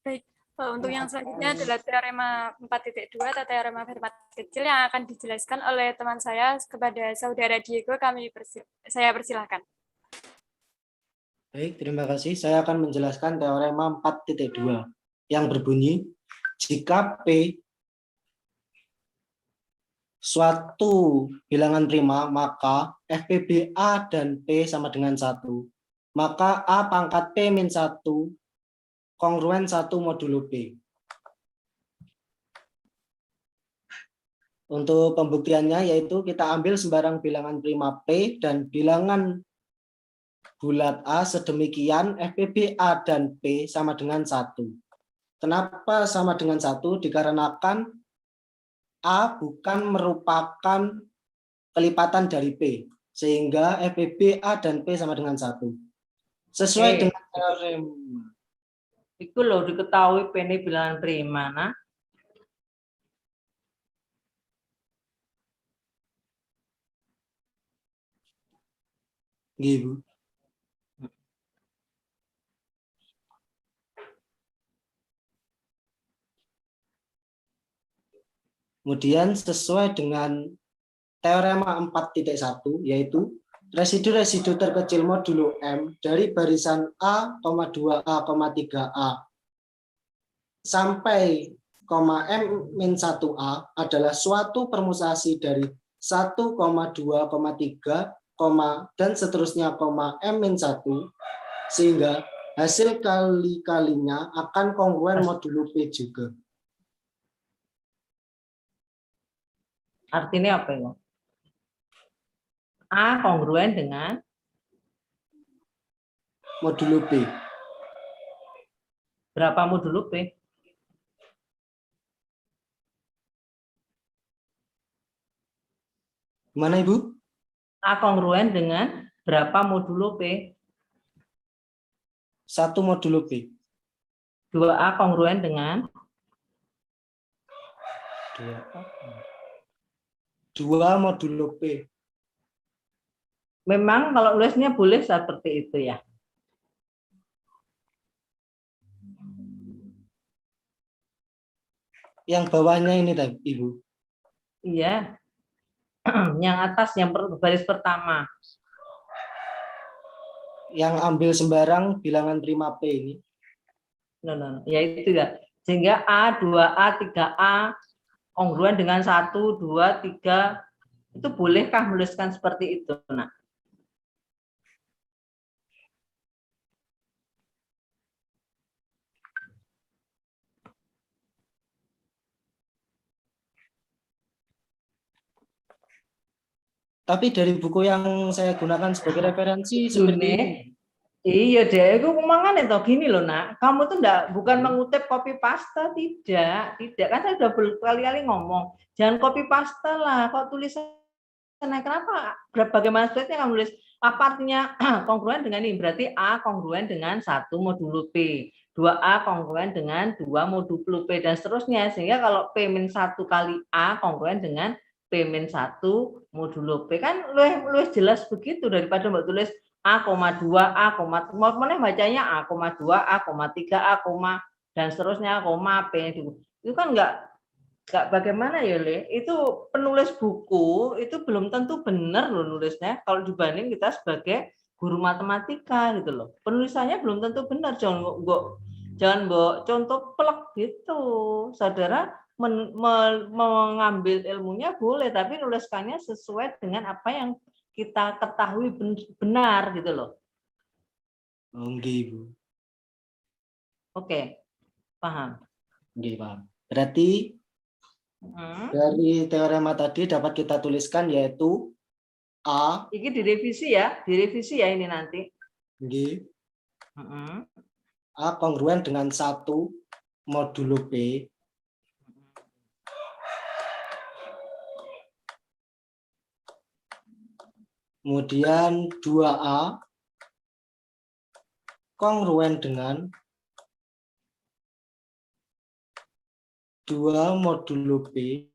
Baik, untuk yang selanjutnya adalah teorema 4.2 atau teorema Fermat kecil yang akan dijelaskan oleh teman saya kepada saudara Diego. Saya persilahkan. Baik, terima kasih. Saya akan menjelaskan teorema 4.2 yang berbunyi jika P suatu bilangan prima, maka FPB A dan P sama dengan 1. Maka A pangkat P min 1 kongruen 1 modulo P. Untuk pembuktiannya yaitu kita ambil sembarang bilangan prima P dan bilangan bulat A sedemikian FPB A dan P sama dengan 1. Kenapa sama dengan 1? Dikarenakan A bukan merupakan kelipatan dari P, sehingga FPB A dan P sama dengan 1. Sesuai dengan teorem. Itu loh diketahui P ini bilangan prima, nah. Gitu. Kemudian sesuai dengan teorema 4.1 yaitu residu-residu terkecil modulo M dari barisan A, 2A, 3A sampai M-1A adalah suatu permutasi dari 1, 2, 3, dan seterusnya, M-1 sehingga hasil kali-kalinya akan kongruen modulo P juga. Artinya apa ya? A kongruen dengan modulo P. Berapa modulo P? Gimana Ibu? A kongruen dengan berapa modulo P? 1 modulo P. 2A kongruen dengan 2 modulo P. Memang kalau nulisnya boleh seperti itu ya. Yang bawahnya ini tadi, Ibu. Iya. Yang atas yang baris pertama. Yang ambil sembarang bilangan prima P ini. No. Ya itu ya. Sehingga A, 2A, 3A kongruen dengan 1, 2, 3. Itu bolehkah menuliskan seperti itu, Nak? Tapi dari buku yang saya gunakan sebagai referensi seperti ini. Iya deh, aku mangan itu gini loh nak, kamu tuh bukan mengutip copy paste, tidak kan saya sudah berkali-kali ngomong, jangan copy paste lah, kok tulisannya kenapa? Bagaimana sebenarnya kamu nulis apa artinya kongruen dengan ini? Berarti A kongruen dengan 1 modulo P, 2A kongruen dengan 2 modulo P dan seterusnya, sehingga kalau P-1 kali A kongruen dengan P-1 modulo P kan lebih jelas begitu daripada mbak tulis A,2, A, mana bacanya A,2, A,3, A, dan seterusnya, P. Itu kan enggak bagaimana ya, Le? Itu penulis buku itu belum tentu benar loh nulisnya kalau dibanding kita sebagai guru matematika gitu loh. Penulisannya belum tentu benar, jangan contoh plek gitu. Saudara mengambil ilmunya boleh, tapi nuliskannya sesuai dengan apa yang kita ketahui benar gitu loh. Oke, paham. Paham. Berarti dari teorema tadi dapat kita tuliskan yaitu A. Ini direvisi ya ini nanti. A kongruen dengan 1 modulo P. Kemudian 2A kongruen dengan 2 modulo P.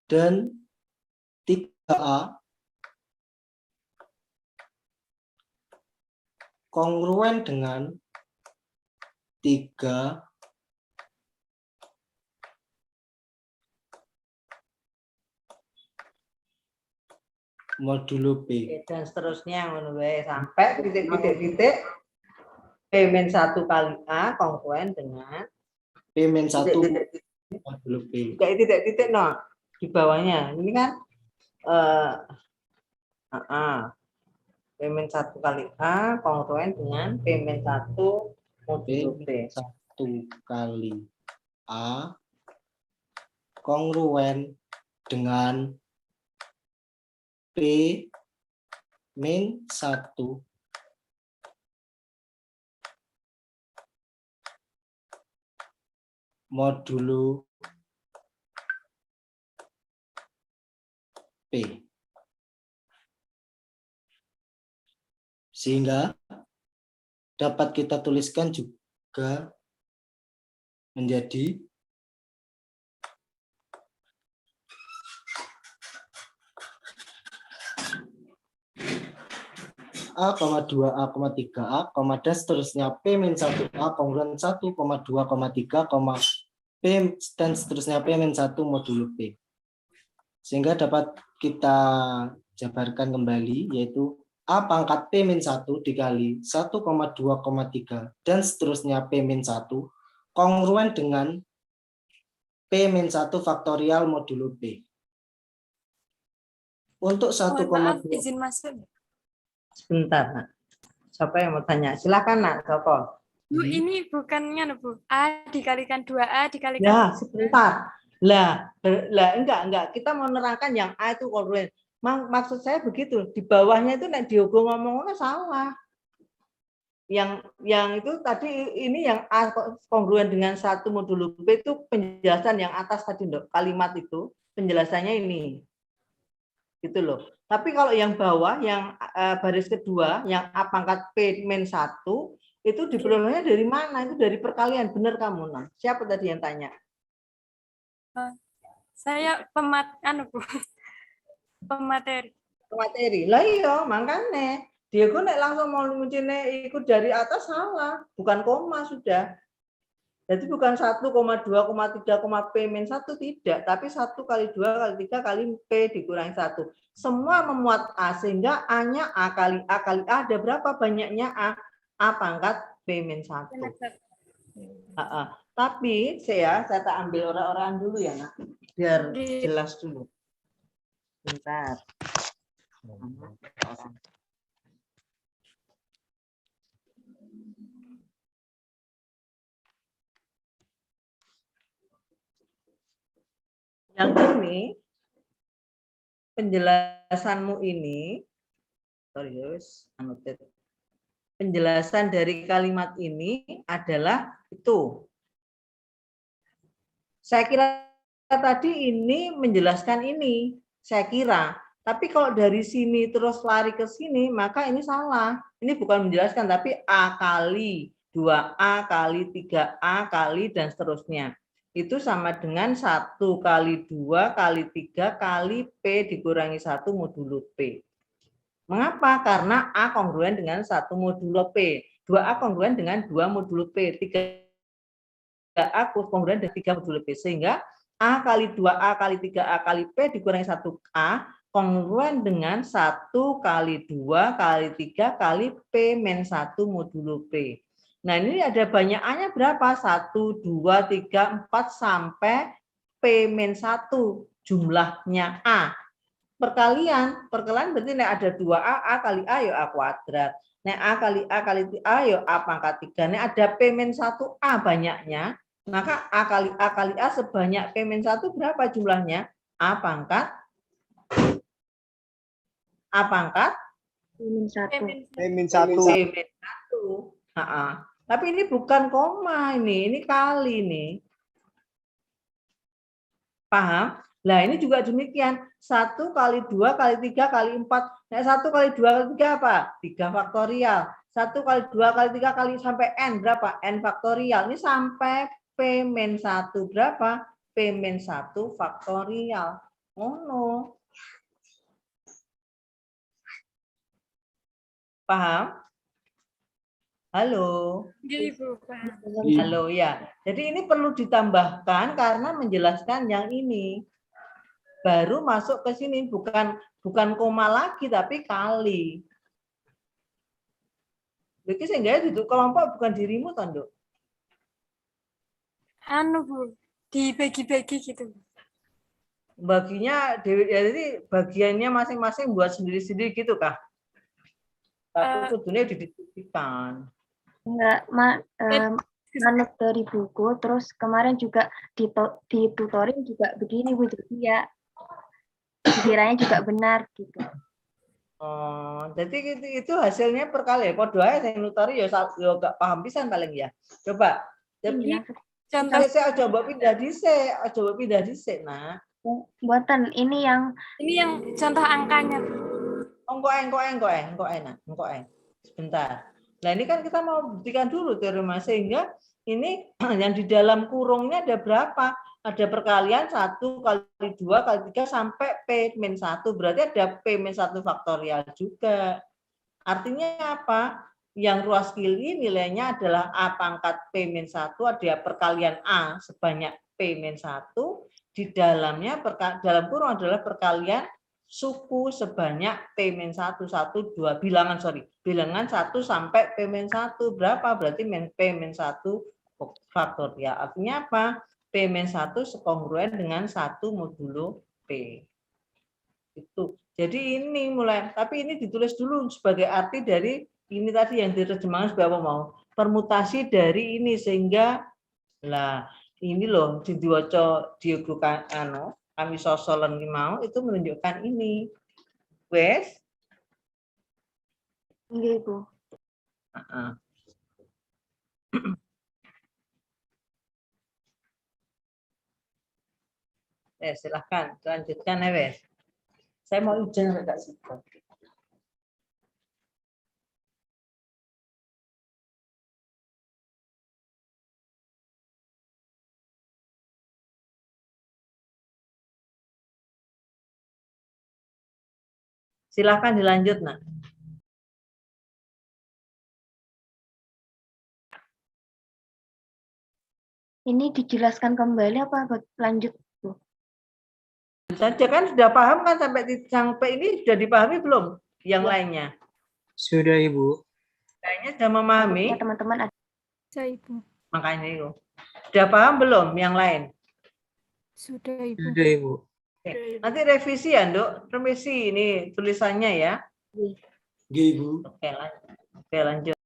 Dan 3A kongruen dengan 3 modulo P. Dan seterusnya sampai titik-titik P-1 kali A kongruen dengan P-1 titik-titik modulo P. titik-titik no di bawahnya. Ini kan P-1 kali A kongruen dengan P-1 modulo P. P-1 kali A kongruen dengan P-1 modulo P. Sehingga dapat kita tuliskan juga menjadi A, 2, A, 3, A, dan seterusnya P-1A kongruen 1, 2, 3, P dan seterusnya P-1 modulo P. Sehingga dapat kita jabarkan kembali, yaitu A pangkat P-1 dikali 1, 2, 3 dan seterusnya P-1 kongruen dengan P-1 faktorial modulo P. Untuk 1, Mohon maaf, izin masuk. Sebentar, Nak. Siapa yang mau tanya? Silakan, Nak. Siapa? Bu, ini bukannya Bu. A dikalikan 2A dikalikan. Ya, sebentar. Lah, enggak. Kita mau menerangkan yang A itu kongruen. Maksud saya begitu. Di bawahnya itu nek Diogo ngomongnya salah. Yang itu tadi ini yang A kongruen dengan 1 modulo B itu penjelasan yang atas tadi, Dok. Kalimat itu penjelasannya ini. Gitu loh. Tapi kalau yang bawah, yang baris kedua, yang A pangkat P-1, itu diperolehnya dari mana? Itu dari perkalian. Benar kamu, Nah. Siapa tadi yang tanya? Saya pemateri. Pemateri. Lah iya, makanya. Dia kok nek langsung mau nguncine ikut dari atas salah. Bukan koma sudah. Jadi bukan 1, 2, 3, P-1 tidak, tapi 1 kali 2 kali 3 kali P dikurangi 1. Semua memuat A, sehingga A-nya A kali A kali A, ada berapa banyaknya A? A pangkat P-1. Tapi saya tak ambil orang-orang dulu ya, Nak. Biar jelas dulu. Bentar. Yang ini, penjelasanmu ini, penjelasan dari kalimat ini adalah itu. Saya kira tadi ini menjelaskan ini, saya kira. Tapi kalau dari sini terus lari ke sini, maka ini salah. Ini bukan menjelaskan, tapi A kali 2A kali 3A kali dan seterusnya. Itu sama dengan 1 kali 2 kali 3 kali P dikurangi 1 modulo P. Mengapa? Karena A kongruen dengan 1 modulo P. 2A kongruen dengan 2 modulo P. 3A kongruen dengan 3 modulo P. Sehingga A kali 2A kali 3A kali P dikurangi 1A kongruen dengan 1 kali 2 kali 3 kali P-1 modulo P. Nah, ini ada banyak A-nya berapa? 1, 2, 3, 4 sampai P-1 jumlahnya A. Perkalian berarti ada 2A, A kali A ya A kuadrat. Nek A kali A ya A pangkat 3. Nek ada P-1A banyaknya, maka A kali A sebanyak P-1 berapa jumlahnya? A pangkat P-1. Tapi ini bukan koma, ini kali nih. Paham? Nah, ini juga demikian. 1 kali 2 kali 3 kali 4. Nah, 1 kali 2 kali 3 apa? 3 faktorial. 1 kali 2 kali 3 kali sampai N berapa? N faktorial. Ini sampai P-1 berapa? P-1 faktorial. Oh no. Paham? Halo. Halo ya. Jadi ini perlu ditambahkan karena menjelaskan yang ini. Baru masuk ke sini bukan koma lagi tapi kali. Iki sing gawe duduk kelompok bukan dirimu toh, Nduk. Anu Bu, dibagi-bagi gitu. Baginya Dewi, jadi bagiannya masing-masing buat sendiri-sendiri gitu kah? Tapi kudune didiskusikan. Enggak, manut dari buku, terus kemarin juga di tutoring juga begini Bu, jadi ya dikiranya juga benar gitu. Oh, jadi itu hasilnya per kali ya. Podo ae sing nutori ya gak paham pisan paling ya. Coba. Jadi Contoh saya coba pindah dhisik, Nak. Buatan ini yang contoh angkanya. Engko sebentar. Nah, ini kan kita mau buktikan dulu teori Mas, sehingga ini yang di dalam kurungnya ada berapa? Ada perkalian 1 kali 2 kali 3 sampai P-1. Berarti ada P-1 faktorial juga. Artinya apa? Yang ruas kili nilainya adalah A pangkat P-1, ada perkalian A sebanyak P-1. Di dalamnya dalam kurung adalah perkalian suku sebanyak P-1, 1, 2, bilangan 1 sampai P-1. Berapa? Berarti P-1 faktorial. Artinya apa? P-1 sekongruen dengan 1 modulo P. Itu. Jadi ini mulai, tapi ini ditulis dulu sebagai arti dari ini tadi yang diterjemahkan sebagai apa mau? Permutasi dari ini sehingga lah ini loh di diwaca Diogo kami sosolan mau itu menunjukkan ini. Wes? Iya, Bu. Silahkan lanjutkan ya, Wes. Saya mau izin Kak Sita. Silahkan dilanjut, Nak. Ini dijelaskan kembali apa lanjut, Bu? Saja kan sudah paham kan sampai ini sudah dipahami belum yang lainnya? Sudah, Ibu. Kayaknya sudah memahami. Teman-teman ada. Sudah, Ibu. Makanya itu. Sudah paham belum yang lain? Sudah, Ibu. Sudah, Ibu. Oke. Nanti revisi ya, Nduk. Revisi ini tulisannya ya. Iya, Ibu. Oke, lanjut.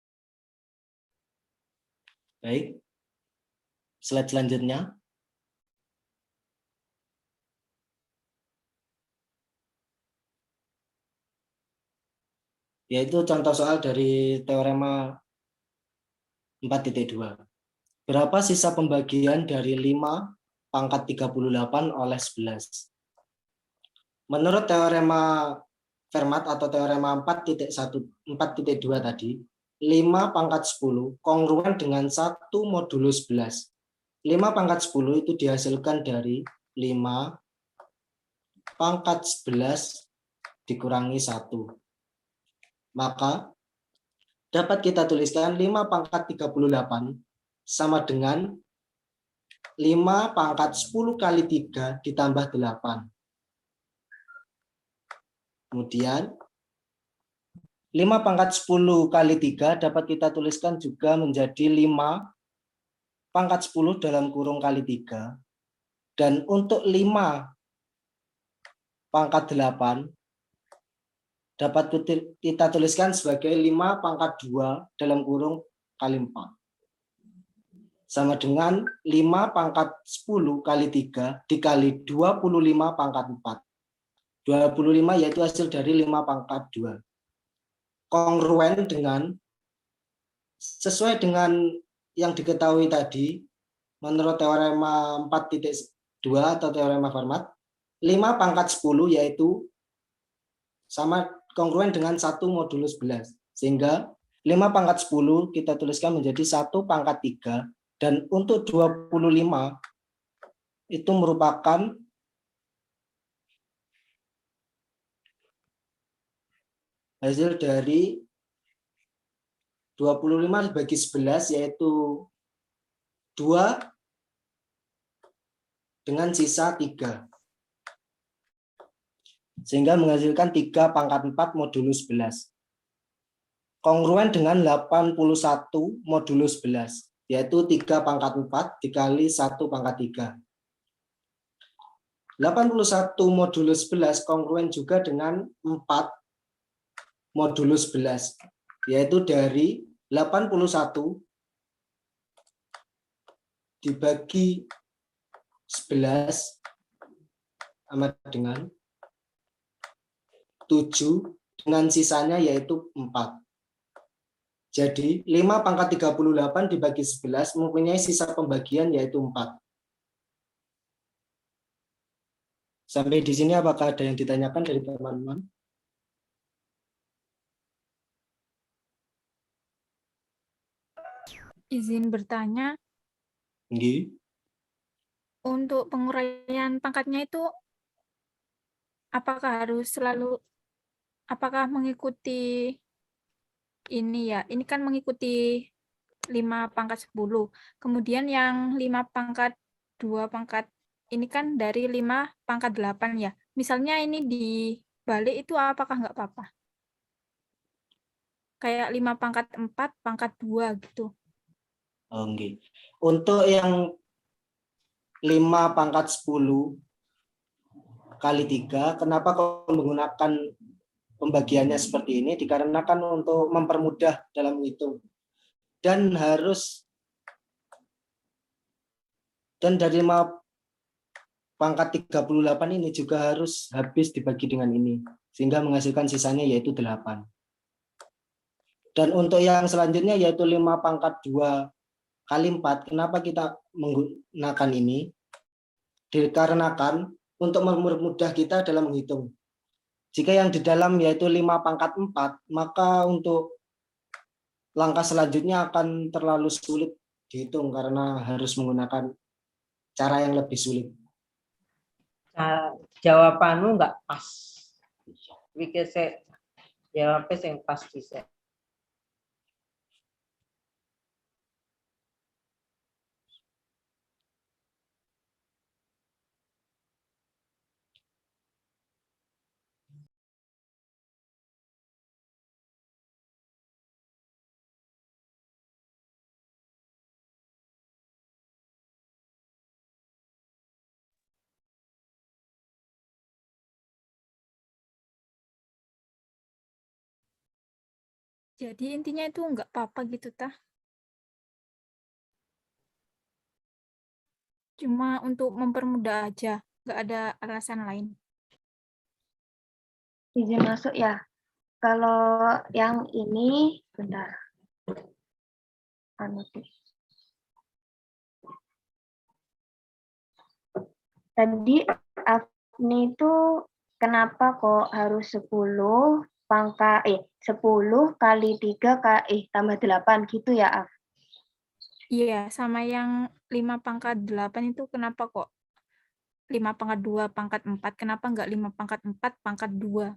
Baik. Slide selanjutnya. Yaitu contoh soal dari teorema 4.2. Berapa sisa pembagian dari 5 pangkat 38 oleh 11? Menurut teorema Fermat atau teorema 4.2 tadi, 5 pangkat 10 kongruen dengan 1 modulo 11. 5 pangkat 10 itu dihasilkan dari 5 pangkat 11 dikurangi 1. Maka dapat kita tuliskan 5 pangkat 38 sama dengan 5 pangkat 10 kali 3 ditambah 8. Kemudian 5 pangkat 10 kali 3 dapat kita tuliskan juga menjadi 5 pangkat 10 dalam kurung kali 3. Dan untuk 5 pangkat 8 dapat kita tuliskan sebagai 5 pangkat 2 dalam kurung kali 4. Sama dengan 5 pangkat 10 kali 3 dikali 25 pangkat 4. 25 yaitu hasil dari 5 pangkat 2. Kongruen dengan, sesuai dengan yang diketahui tadi, menurut teorema 4.2 atau teorema Fermat, 5 pangkat 10 yaitu sama kongruen dengan 1 modulo 11. Sehingga 5 pangkat 10 kita tuliskan menjadi 1 pangkat 3. Dan untuk 25 itu merupakan hasil dari 25 dibagi 11 yaitu 2 dengan sisa 3. Sehingga menghasilkan 3 pangkat 4 modulo 11. kongruen dengan 81 modulo 11, yaitu 3 pangkat 4 dikali 1 pangkat 3. 81 modulo 11 kongruen juga dengan 4 modulo 11, yaitu dari 81 dibagi 11 sama dengan 7 dengan sisanya yaitu 4. Jadi 5 pangkat 38 dibagi 11 mempunyai sisa pembagian yaitu 4. Sampai di sini apakah ada yang ditanyakan dari teman-teman? Izin bertanya, Nggih. untuk penguraian pangkatnya itu apakah harus selalu, apakah mengikuti ini ya, ini kan mengikuti 5 pangkat 10, kemudian yang 5 pangkat 2 pangkat ini kan dari 5 pangkat 8 ya, misalnya ini dibalik itu apakah nggak apa-apa? Kayak 5 pangkat 4, pangkat 2 gitu. Oke. Untuk yang 5 pangkat 10 kali 3, kenapa kok menggunakan pembagiannya seperti ini? Dikarenakan untuk mempermudah dalam menghitung. Dan dari 5 pangkat 38 ini juga harus habis dibagi dengan ini, sehingga menghasilkan sisanya yaitu 8. Dan untuk yang selanjutnya yaitu 5 pangkat 2 kali 4, kenapa kita menggunakan ini? Dikarenakan untuk mempermudah kita dalam menghitung. Jika yang di dalam yaitu 5 pangkat 4, maka untuk langkah selanjutnya akan terlalu sulit dihitung karena harus menggunakan cara yang lebih sulit. Jawabanmu nggak pas. Pikir saya jawabnya yang pas bisa. Jadi intinya itu nggak apa-apa gitu tah. Cuma untuk mempermudah aja, nggak ada alasan lain. Izin masuk ya. Kalau yang ini, bentar. Tadi Afni itu kenapa kok harus 10 kali 3 tambah 8 gitu ya, Af? Iya, sama yang 5 pangkat 8 itu kenapa kok 5 pangkat 2 pangkat 4, kenapa nggak 5 pangkat 4 pangkat 2?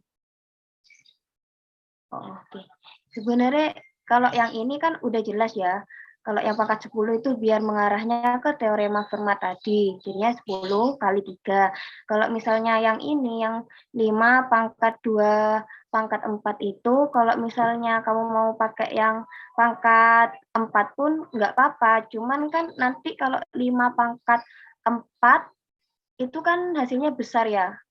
Oh, oke. Sebenarnya kalau yang ini kan udah jelas ya. Kalau yang pangkat 10 itu biar mengarahnya ke teorema Fermat tadi. Jadinya 10 kali 3. Kalau misalnya yang ini, yang 5 pangkat 2 pangkat 4 itu, kalau misalnya kamu mau pakai yang pangkat 4 pun nggak apa-apa. Cuman kan nanti kalau 5 pangkat 4 itu kan hasilnya besar ya.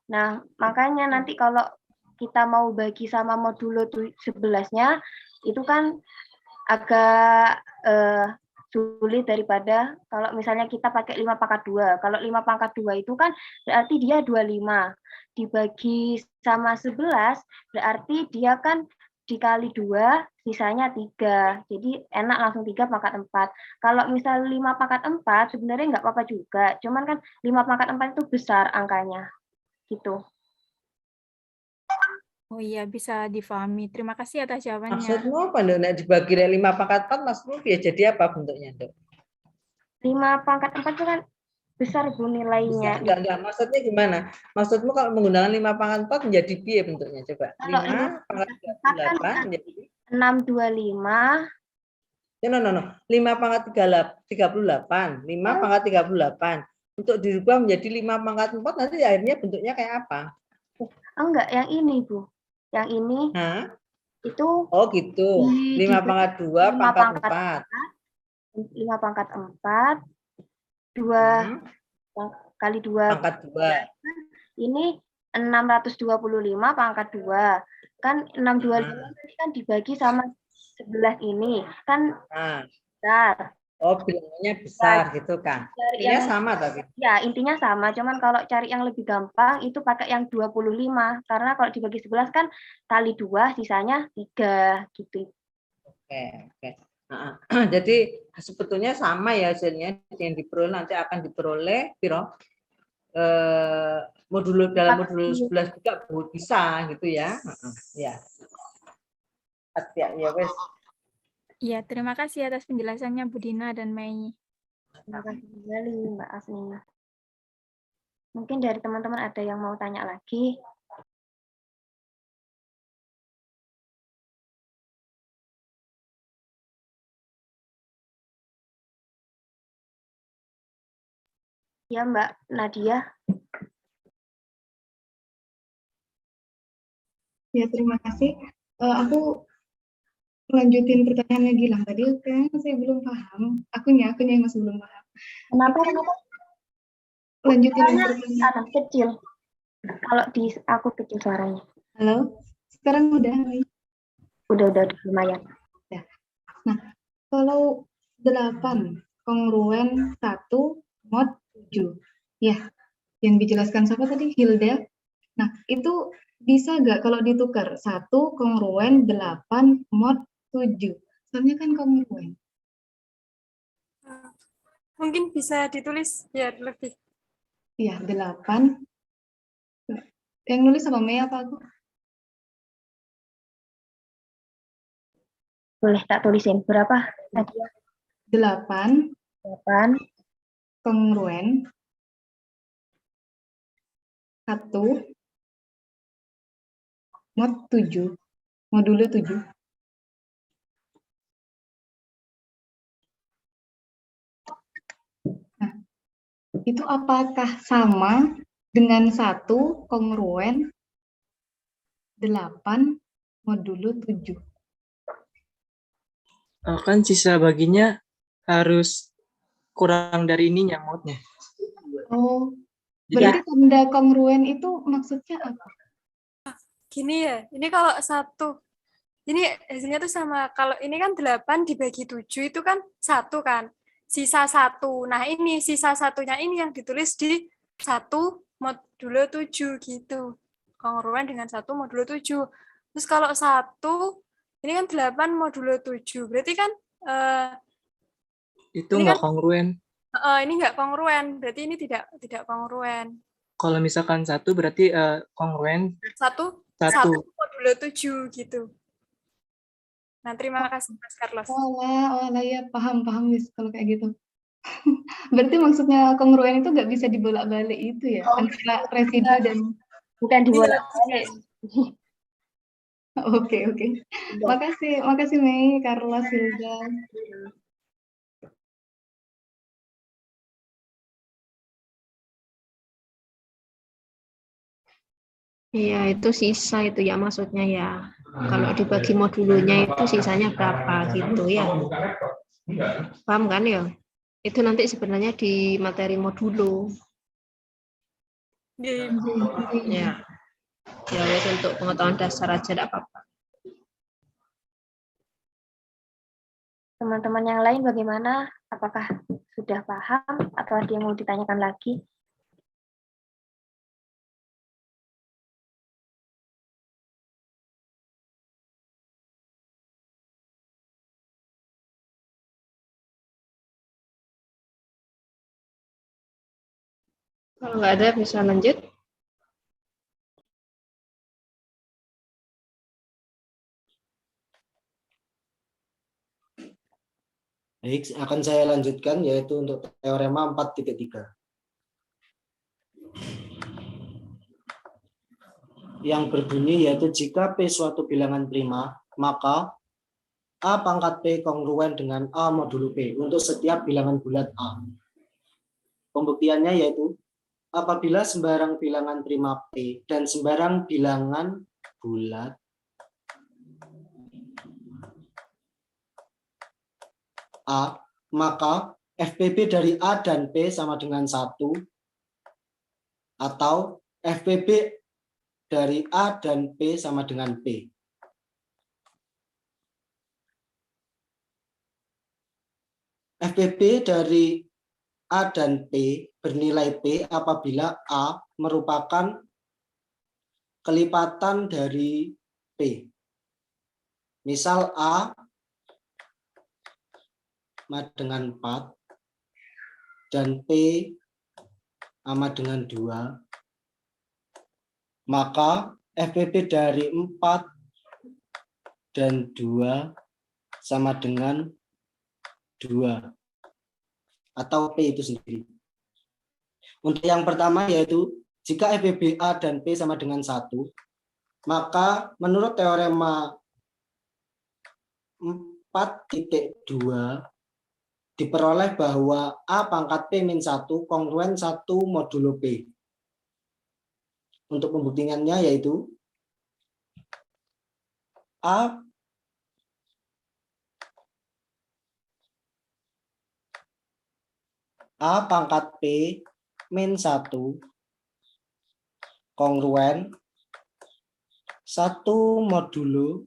Nah, makanya nanti kalau kita mau bagi sama modulo 11-nya, itu kan agak sulit daripada kalau misalnya kita pakai 5 pangkat 2. Kalau 5 pangkat 2 itu kan berarti dia 25. Dibagi sama 11, berarti dia kan dikali 2, sisanya 3. Jadi enak langsung 3 pangkat 4. Kalau misal 5 pangkat 4, sebenarnya nggak apa-apa juga. Cuman kan 5 pangkat 4 itu besar angkanya. Gitu. Oh iya, bisa difahami. Terima kasih atas jawabannya. Maksudmu apa, Nduk? Nek dibagi dari 5 pangkat 4, maksudmu biar jadi apa bentuknya, Nduk? 5 pangkat 4 itu kan besar Bu nilainya. Enggak. Maksudnya gimana? Maksudmu kalau menggunakan 5 pangkat 4 menjadi piye bentuknya? Coba. Kalau 5 pangkat 38 menjadi 625. No. 5 pangkat 38. 5 pangkat 38. Untuk dirubah menjadi 5 pangkat 4, nanti akhirnya bentuknya kayak apa? Enggak, yang ini, Bu. Yang ini. Hah? itu Oh gitu. 5 pangkat 2 5 pangkat pangkat 4. 5 pangkat 4, 2 kali 2 Pangkat 2. ini 625 pangkat 2. Kan 625 ini kan dibagi sama 11 ini. Kan Nah. besar. Oh, bilangannya besar gitu kan. Intinya sama tapi. Ya, intinya sama. Cuman kalau cari yang lebih gampang itu pakai yang 25. Karena kalau dibagi 11 kan kali 2 sisanya 3 gitu. Oke. Nah, jadi sebetulnya sama ya hasilnya yang diperoleh nanti akan diperoleh piro modulo dalam modulo 11 juga bisa gitu ya. Ya. Ya wes. Iya, terima kasih atas penjelasannya Bu Dina dan Mei. Terima kasih kembali Mbak Asmi. Mungkin dari teman-teman ada yang mau tanya lagi. Ya Mbak Nadia. Ya, terima kasih. Aku lanjutin pertanyaannya Gilang tadi, kayaknya saya belum paham. Akunya yang masih belum paham. Kenapa? Lanjutin pertanyaan. Kecil. Kalau di aku kecil suaranya. Halo, sekarang udah? Udah lumayan. Ya. Nah, kalau 8 kongruen 1 mod 7. Ya, yang dijelaskan siapa tadi? Hilda. Nah, itu bisa nggak kalau ditukar 1 kongruen 8 mod 7? Soalnya kan kongruen. Mungkin bisa ditulis biar lebih. Iya, 8. Yang nulis apa Mei apa aku? Boleh tak tulisin berapa? 8 kongruen 1 mod 7. Modulo 7. Nah, itu apakah sama dengan 1 kongruen 8 modulo 7? Kan sisa baginya harus kurang dari ininya modnya. Oh, Jadi, berarti tanda kongruen itu maksudnya apa? Gini ya, ini kalau 1, ini hasilnya tuh sama. Kalau ini kan 8 dibagi 7 itu kan 1 kan. Sisa 1. Nah ini sisa satunya ini yang ditulis di 1 modulo 7 gitu. Kongruen dengan 1 modulo 7. Terus kalau 1, ini kan 8 modulo 7. Berarti kan itu nggak kongruen. Ini nggak kongruen. Berarti ini tidak kongruen. Kalau misalkan 1 berarti kongruen. 1 modulo 7 gitu. Nah, terima kasih Mas Carlos. Oh ya, paham Miss kalau kayak gitu. Berarti maksudnya kongruen itu nggak bisa dibolak-balik itu ya, antara residu dan bukan dibolak-balik. Oke. Makasih Mei, Carlos, Hilda. Iya, itu sisa itu ya maksudnya ya. Kalau dibagi modulonya itu sisanya berapa gitu ya. Paham kan ya? Itu nanti sebenarnya di materi modulo. Ya. Ya wes untuk pengetahuan dasar aja tidak apa-apa. Teman-teman yang lain bagaimana? Apakah sudah paham atau ada yang mau ditanyakan lagi? Kalau nggak ada bisa lanjut. Baik, akan saya lanjutkan yaitu untuk teorema 4.3. Yang berbunyi yaitu jika P suatu bilangan prima, maka A pangkat P kongruen dengan A modulo P untuk setiap bilangan bulat A. Pembuktiannya yaitu apabila sembarang bilangan prima P dan sembarang bilangan bulat A, maka FPB dari A dan P sama dengan 1, atau FPB dari A dan P sama dengan P. FPB dari A dan P bernilai P apabila A merupakan kelipatan dari P. Misal A sama dengan 4 dan P sama dengan 2, maka FPB dari 4 dan 2 sama dengan 2 atau P itu sendiri. Untuk yang pertama yaitu jika FPB A dan P sama dengan 1, maka menurut teorema 4.2 diperoleh bahwa A pangkat P min 1 kongruen 1 modulo P. Untuk pembuktiannya yaitu A pangkat P min 1 kongruen 1 modulo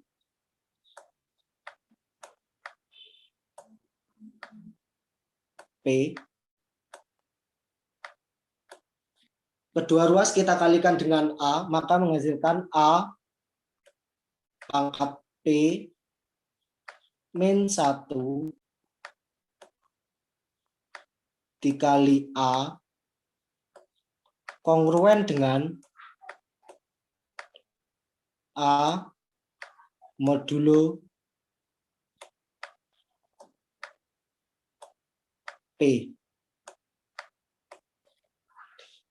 P. Kedua ruas kita kalikan dengan A, maka menghasilkan A pangkat P min 1 dikali A kongruen dengan A modulo P.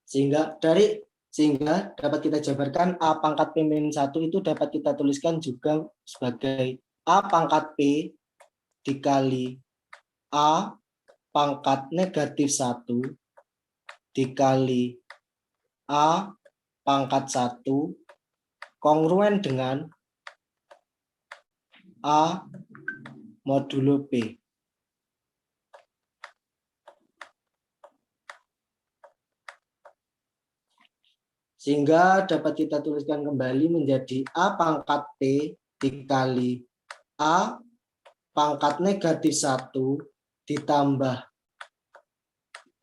Sehingga dapat kita jabarkan A pangkat P min 1 itu dapat kita tuliskan juga sebagai A pangkat P dikali A pangkat negatif 1 dikali A pangkat 1 kongruen dengan A modulo P. Sehingga dapat kita tuliskan kembali menjadi A pangkat P dikali A pangkat negatif 1 ditambah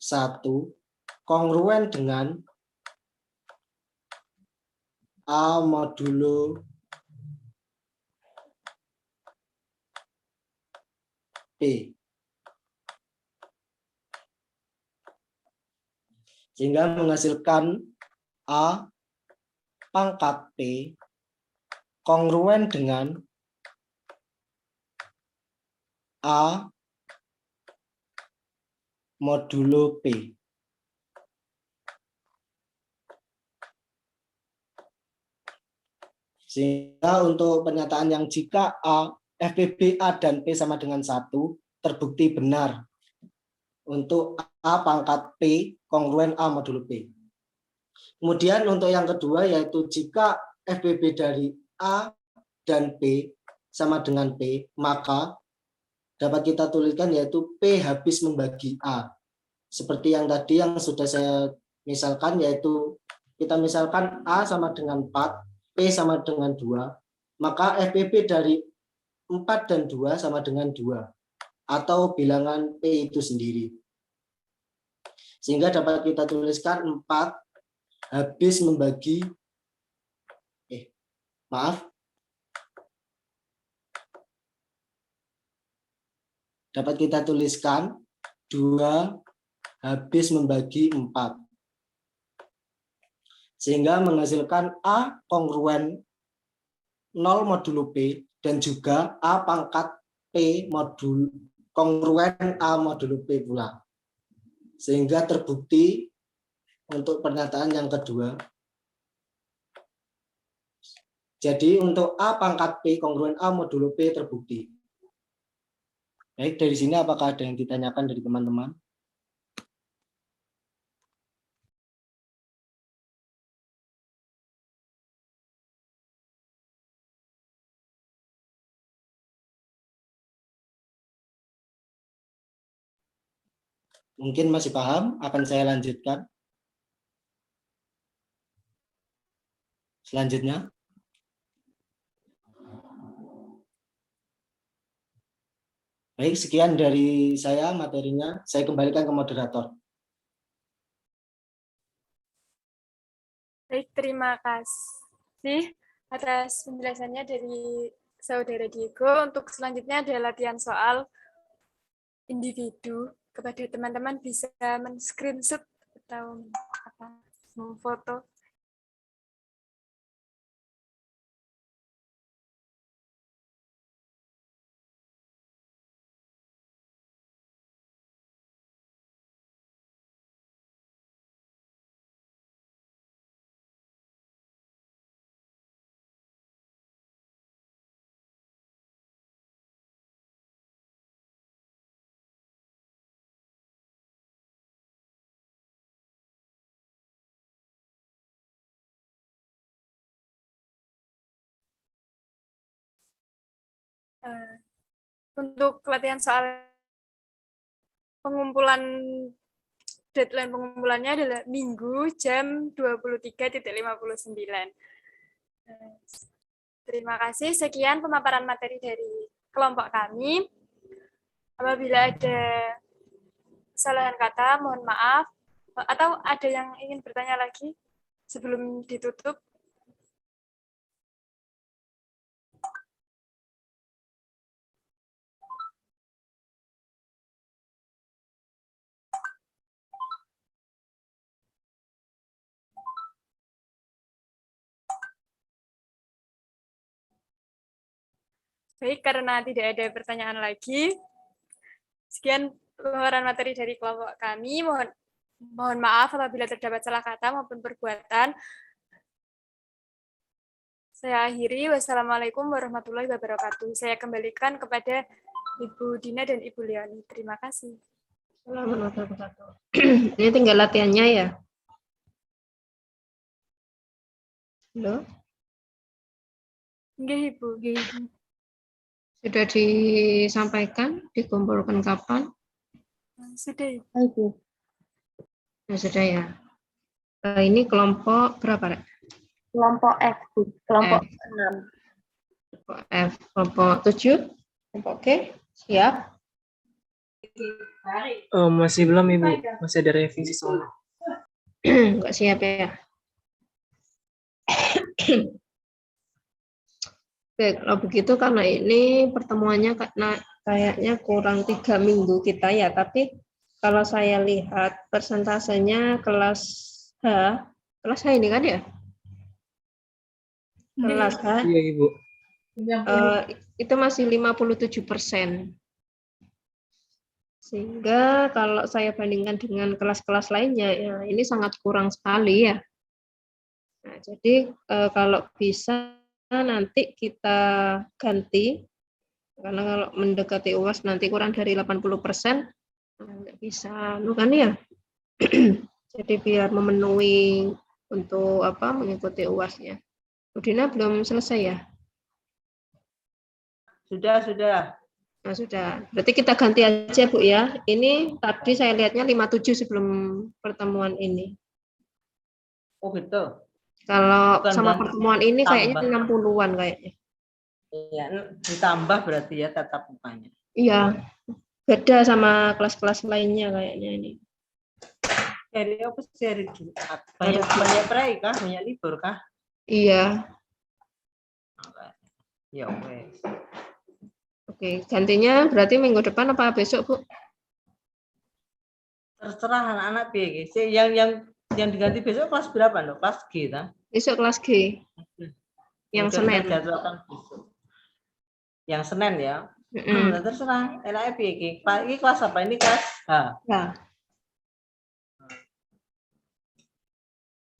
1 kongruen dengan A modulo P. Sehingga menghasilkan A pangkat P kongruen dengan A modulo P. Sehingga untuk pernyataan yang jika FPB A dan P sama dengan 1 terbukti benar untuk A pangkat P kongruen A modulo P. Kemudian untuk yang kedua yaitu jika FPB dari A dan P sama dengan P, maka dapat kita tuliskan yaitu P habis membagi A. Seperti yang tadi yang sudah saya misalkan yaitu kita misalkan A sama dengan 4, P sama dengan 2, maka FPB dari 4 dan 2 sama dengan 2 atau bilangan P itu sendiri. Sehingga dapat kita tuliskan 4 habis membagi dapat kita tuliskan 2 habis membagi 4. Sehingga menghasilkan A kongruen 0 modulo P dan juga A pangkat P modul kongruen A modulo P pula. Sehingga terbukti untuk pernyataan yang kedua. Jadi untuk A pangkat P kongruen A modulo P terbukti. Baik, dari sini apakah ada yang ditanyakan dari teman-teman? Mungkin masih paham, akan saya lanjutkan. Selanjutnya. Baik, sekian dari saya materinya. Saya kembalikan ke moderator. Baik, terima kasih atas penjelasannya dari Saudara Diego. Untuk selanjutnya ada latihan soal individu. Kepada teman-teman bisa men-screenshot atau memfoto. Untuk latihan soal pengumpulan, deadline pengumpulannya adalah Minggu jam 23.59. Terima kasih. Sekian pemaparan materi dari kelompok kami. Apabila ada kesalahan kata, mohon maaf. Atau ada yang ingin bertanya lagi sebelum ditutup? Baik, karena tidak ada pertanyaan lagi, sekian pemaparan materi dari kelompok kami. Mohon maaf apabila terdapat salah kata maupun perbuatan. Saya akhiri. Wassalamualaikum warahmatullahi wabarakatuh. Saya kembalikan kepada Ibu Dina dan Ibu Leoni. Terima kasih. Ini tinggal latihannya ya. Halo? Nggih, Ibu. Sudah disampaikan, dikumpulkan kapan? Sudah, Ibu. Nah, sudah ya. Ini kelompok berapa, Rek? Kelompok F, Bu. Kelompok 6. Kelompok F, kelompok 7, kelompok G, siap? Oh, masih belum, Ibu. Masih ada revisi soalnya. Enggak siap ya. Oke, kalau begitu karena ini pertemuannya kayaknya kurang 3 minggu kita ya, tapi kalau saya lihat persentasenya kelas H ini kan ya? Kelas H, Iya, Ibu. itu masih 57%. Sehingga kalau saya bandingkan dengan kelas-kelas lainnya, ya ini sangat kurang sekali ya. Nah, jadi kalau bisa nanti kita ganti, karena kalau mendekati UAS nanti kurang dari 80%, nggak bisa, kan ya. Jadi biar memenuhi untuk mengikuti UAS-nya. Udina belum selesai ya? Sudah. Nah, sudah. Berarti kita ganti aja, Bu ya. Ini tadi saya lihatnya 57 sebelum pertemuan ini. Oh gitu. Kalau Bukan sama ganti, pertemuan ini tambah. kayaknya 60-an kayaknya. Iya, ditambah berarti ya tatap mukanya. Iya. Beda sama kelas-kelas lainnya kayaknya ini. Hari apa sih hari Jumat? Banyak pray kah? Banyak libur kah? Iya. Ya wes. Oke, gantinya berarti minggu depan apa besok, Bu? Terserah anak-anak piye guys. Yang diganti besok kelas berapa loh? Kelas G kan? Besok kelas G. Yang Senin. Yang Senin ya. Terserah. Enaknya piye ini kelas apa? Ini kelas H. Ya.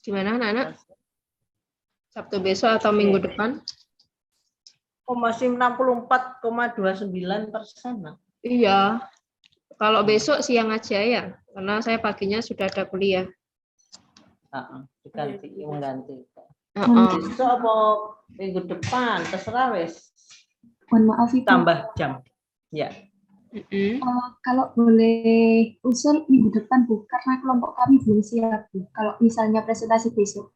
Gimana anak-anak? Sabtu besok atau minggu depan? Oh, masih 64,29%. Iya. Kalau besok siang aja ya, karena saya paginya sudah ada kuliah. Mengganti. Besok apa minggu depan? Terserah wes. Mohon maaf Ibu. Tambah jam. Ya. Kalau boleh usul minggu depan Bu, karena kelompok kami belum siap Bu. Kalau misalnya presentasi besok.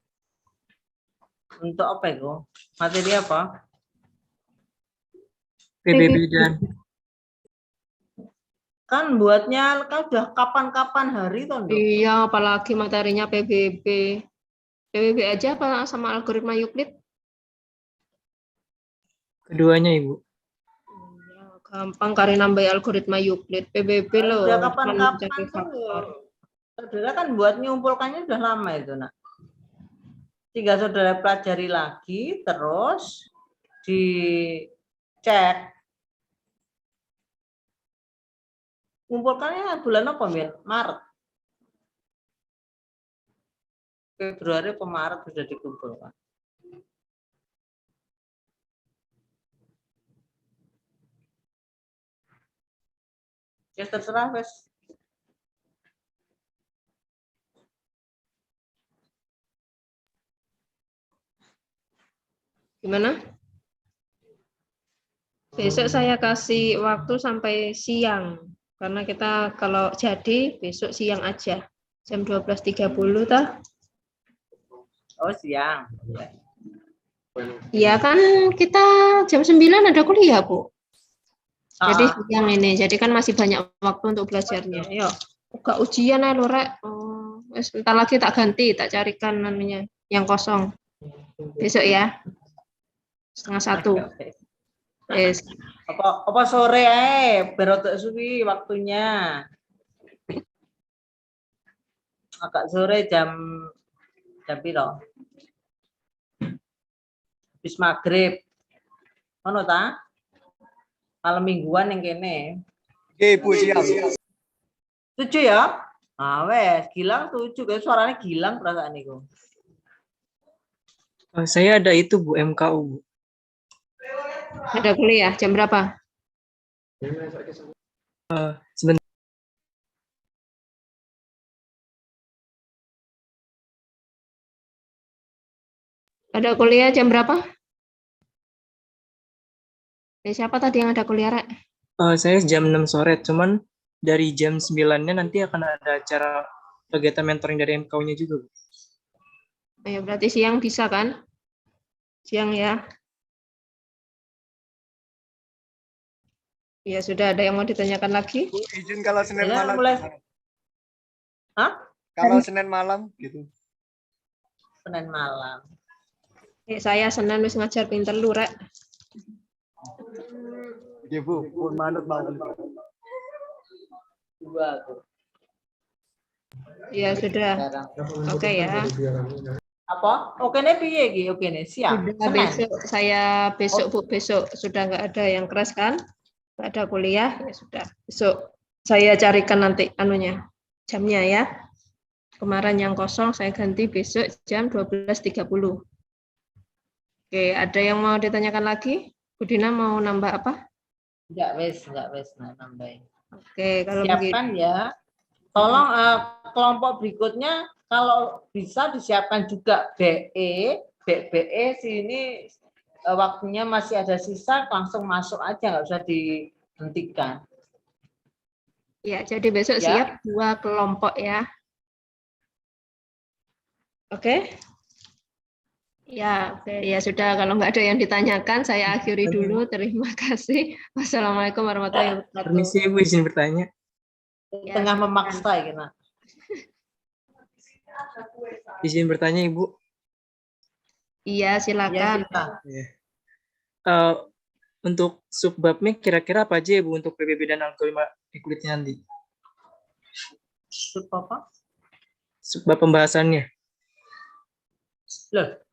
Untuk apa itu? Materi apa? PBB dan Kan buatnya kan udah kapan-kapan hari toh. Iya, apalagi materinya PBB. PBB aja apa sama algoritma Euclid? keduanya Ibu. Ya, gampang kali nambah algoritma Euclid. PBB loh. Udah cuma kapan-kapan mencari tuh. faktor. Saudara kan buat mengumpulkannya udah lama itu, Nak. Tinggal saudara pelajari lagi, terus dicek. Ngumpulkannya bulan apa, Mir? Maret. Februari atau Maret sudah dikumpulkan. Ya terserah, wes. Gimana? Besok saya kasih waktu sampai siang. Karena kita kalau jadi besok siang aja. Jam 12.30 tah? Oh, siang. Iya kan kita jam 9 ada kuliah, Bu. Jadi siang ini. Jadi kan masih banyak waktu untuk belajarnya. Yuk, buka ujian ya, Lorek. Oh, sebentar lagi tak ganti, tak carikan namanya yang kosong. Besok ya. 12:30. Yes. Apa sore berotok suwi waktunya. Agak sore jam piro? Habis maghrib. Ono ta? Malam mingguan yang kene. Oke, Bu, siap. Setuju ya? Ah, wes, Gilang setuju. Kayak suaranya Gilang perasaan niku. Saya ada itu Bu, MKU Bu. Ada kuliah jam berapa? Sebentar. Ada kuliah jam berapa? Siapa tadi yang ada kuliah, Rek? Saya jam 6 sore, cuman dari jam 9-nya nanti akan ada acara kegiatan mentoring dari MKU-nya juga Bu. Ya, berarti siang bisa kan? Siang ya. Ya sudah, ada yang mau ditanyakan lagi? Bu, izin kalau Senin Ya, malam. mulai. Hah? Kalau Senin malam gitu. Senin malam. Saya Senin wis ngajar pinter lu, Rek. Oke, Bu, pun manut banget. Dua tuh. Ya sudah. Oke ya. Apa? Oke nih piye iki? Oke nih siap. Sudah besok saya Bu besok sudah nggak ada yang keras kan? Nggak ada kuliah ya sudah. Besok saya carikan nanti anunya jamnya ya. Kemarin yang kosong saya ganti besok jam 12.30. Oke, ada yang mau ditanyakan lagi? Bu Dina mau nambah apa? Enggak wes nambahin. Oke, kalau siapkan begitu. Ya. Tolong kelompok berikutnya kalau bisa disiapkan juga BE sini waktunya masih ada sisa langsung masuk aja nggak usah dihentikan. Ya, jadi besok siap 2 kelompok ya. Oke. Ya, oke. Ya sudah kalau nggak ada yang ditanyakan saya akhiri dulu. Terima kasih. Wassalamualaikum warahmatullahi wabarakatuh. Permisi Ibu, izin bertanya. Tengah memaksa gitu. Izin bertanya Ibu. Iya, silakan. Untuk subbabnya kira-kira apa aja Ibu untuk PBB dan algoritma Euclidnya nanti? Sub apa? Subbab pembahasannya. Loh.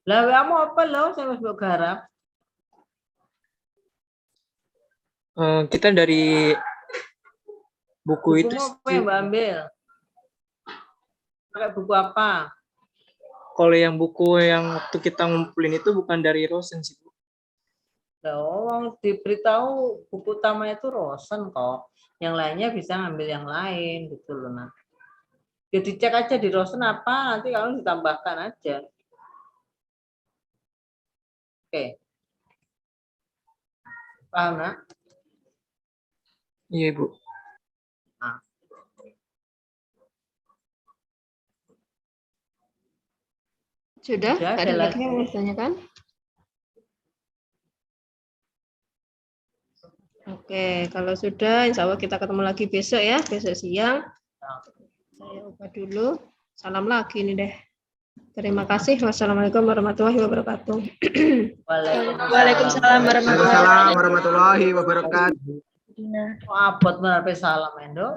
Lah kamu apa loh saya masih garap? Kita dari buku itu. Apa yang Mbak ambil? Pakai buku apa? Kalau yang buku yang waktu kita ngumpulin itu bukan dari Rosen sih Bu. Loh, diberitahu buku utama itu Rosen kok. Yang lainnya bisa ngambil yang lain gitu loh. Nah. Jadi cek aja di Rosen apa, nanti kalau ditambahkan aja. Oke. Paham, Nak? Iya, Bu. Sudah? Sudah, Ada ada lagi yang mau ditanyakan? Oke, kalau sudah, insya Allah kita ketemu lagi besok ya, besok siang. Saya ubah dulu. Salam lagi nih deh. Terima kasih. Wassalamualaikum warahmatullahi wabarakatuh. Waalaikumsalam warahmatullahi wabarakatuh. Waalaikumsalam warahmatullahi wabarakatuh. Abot menarik salam Endo.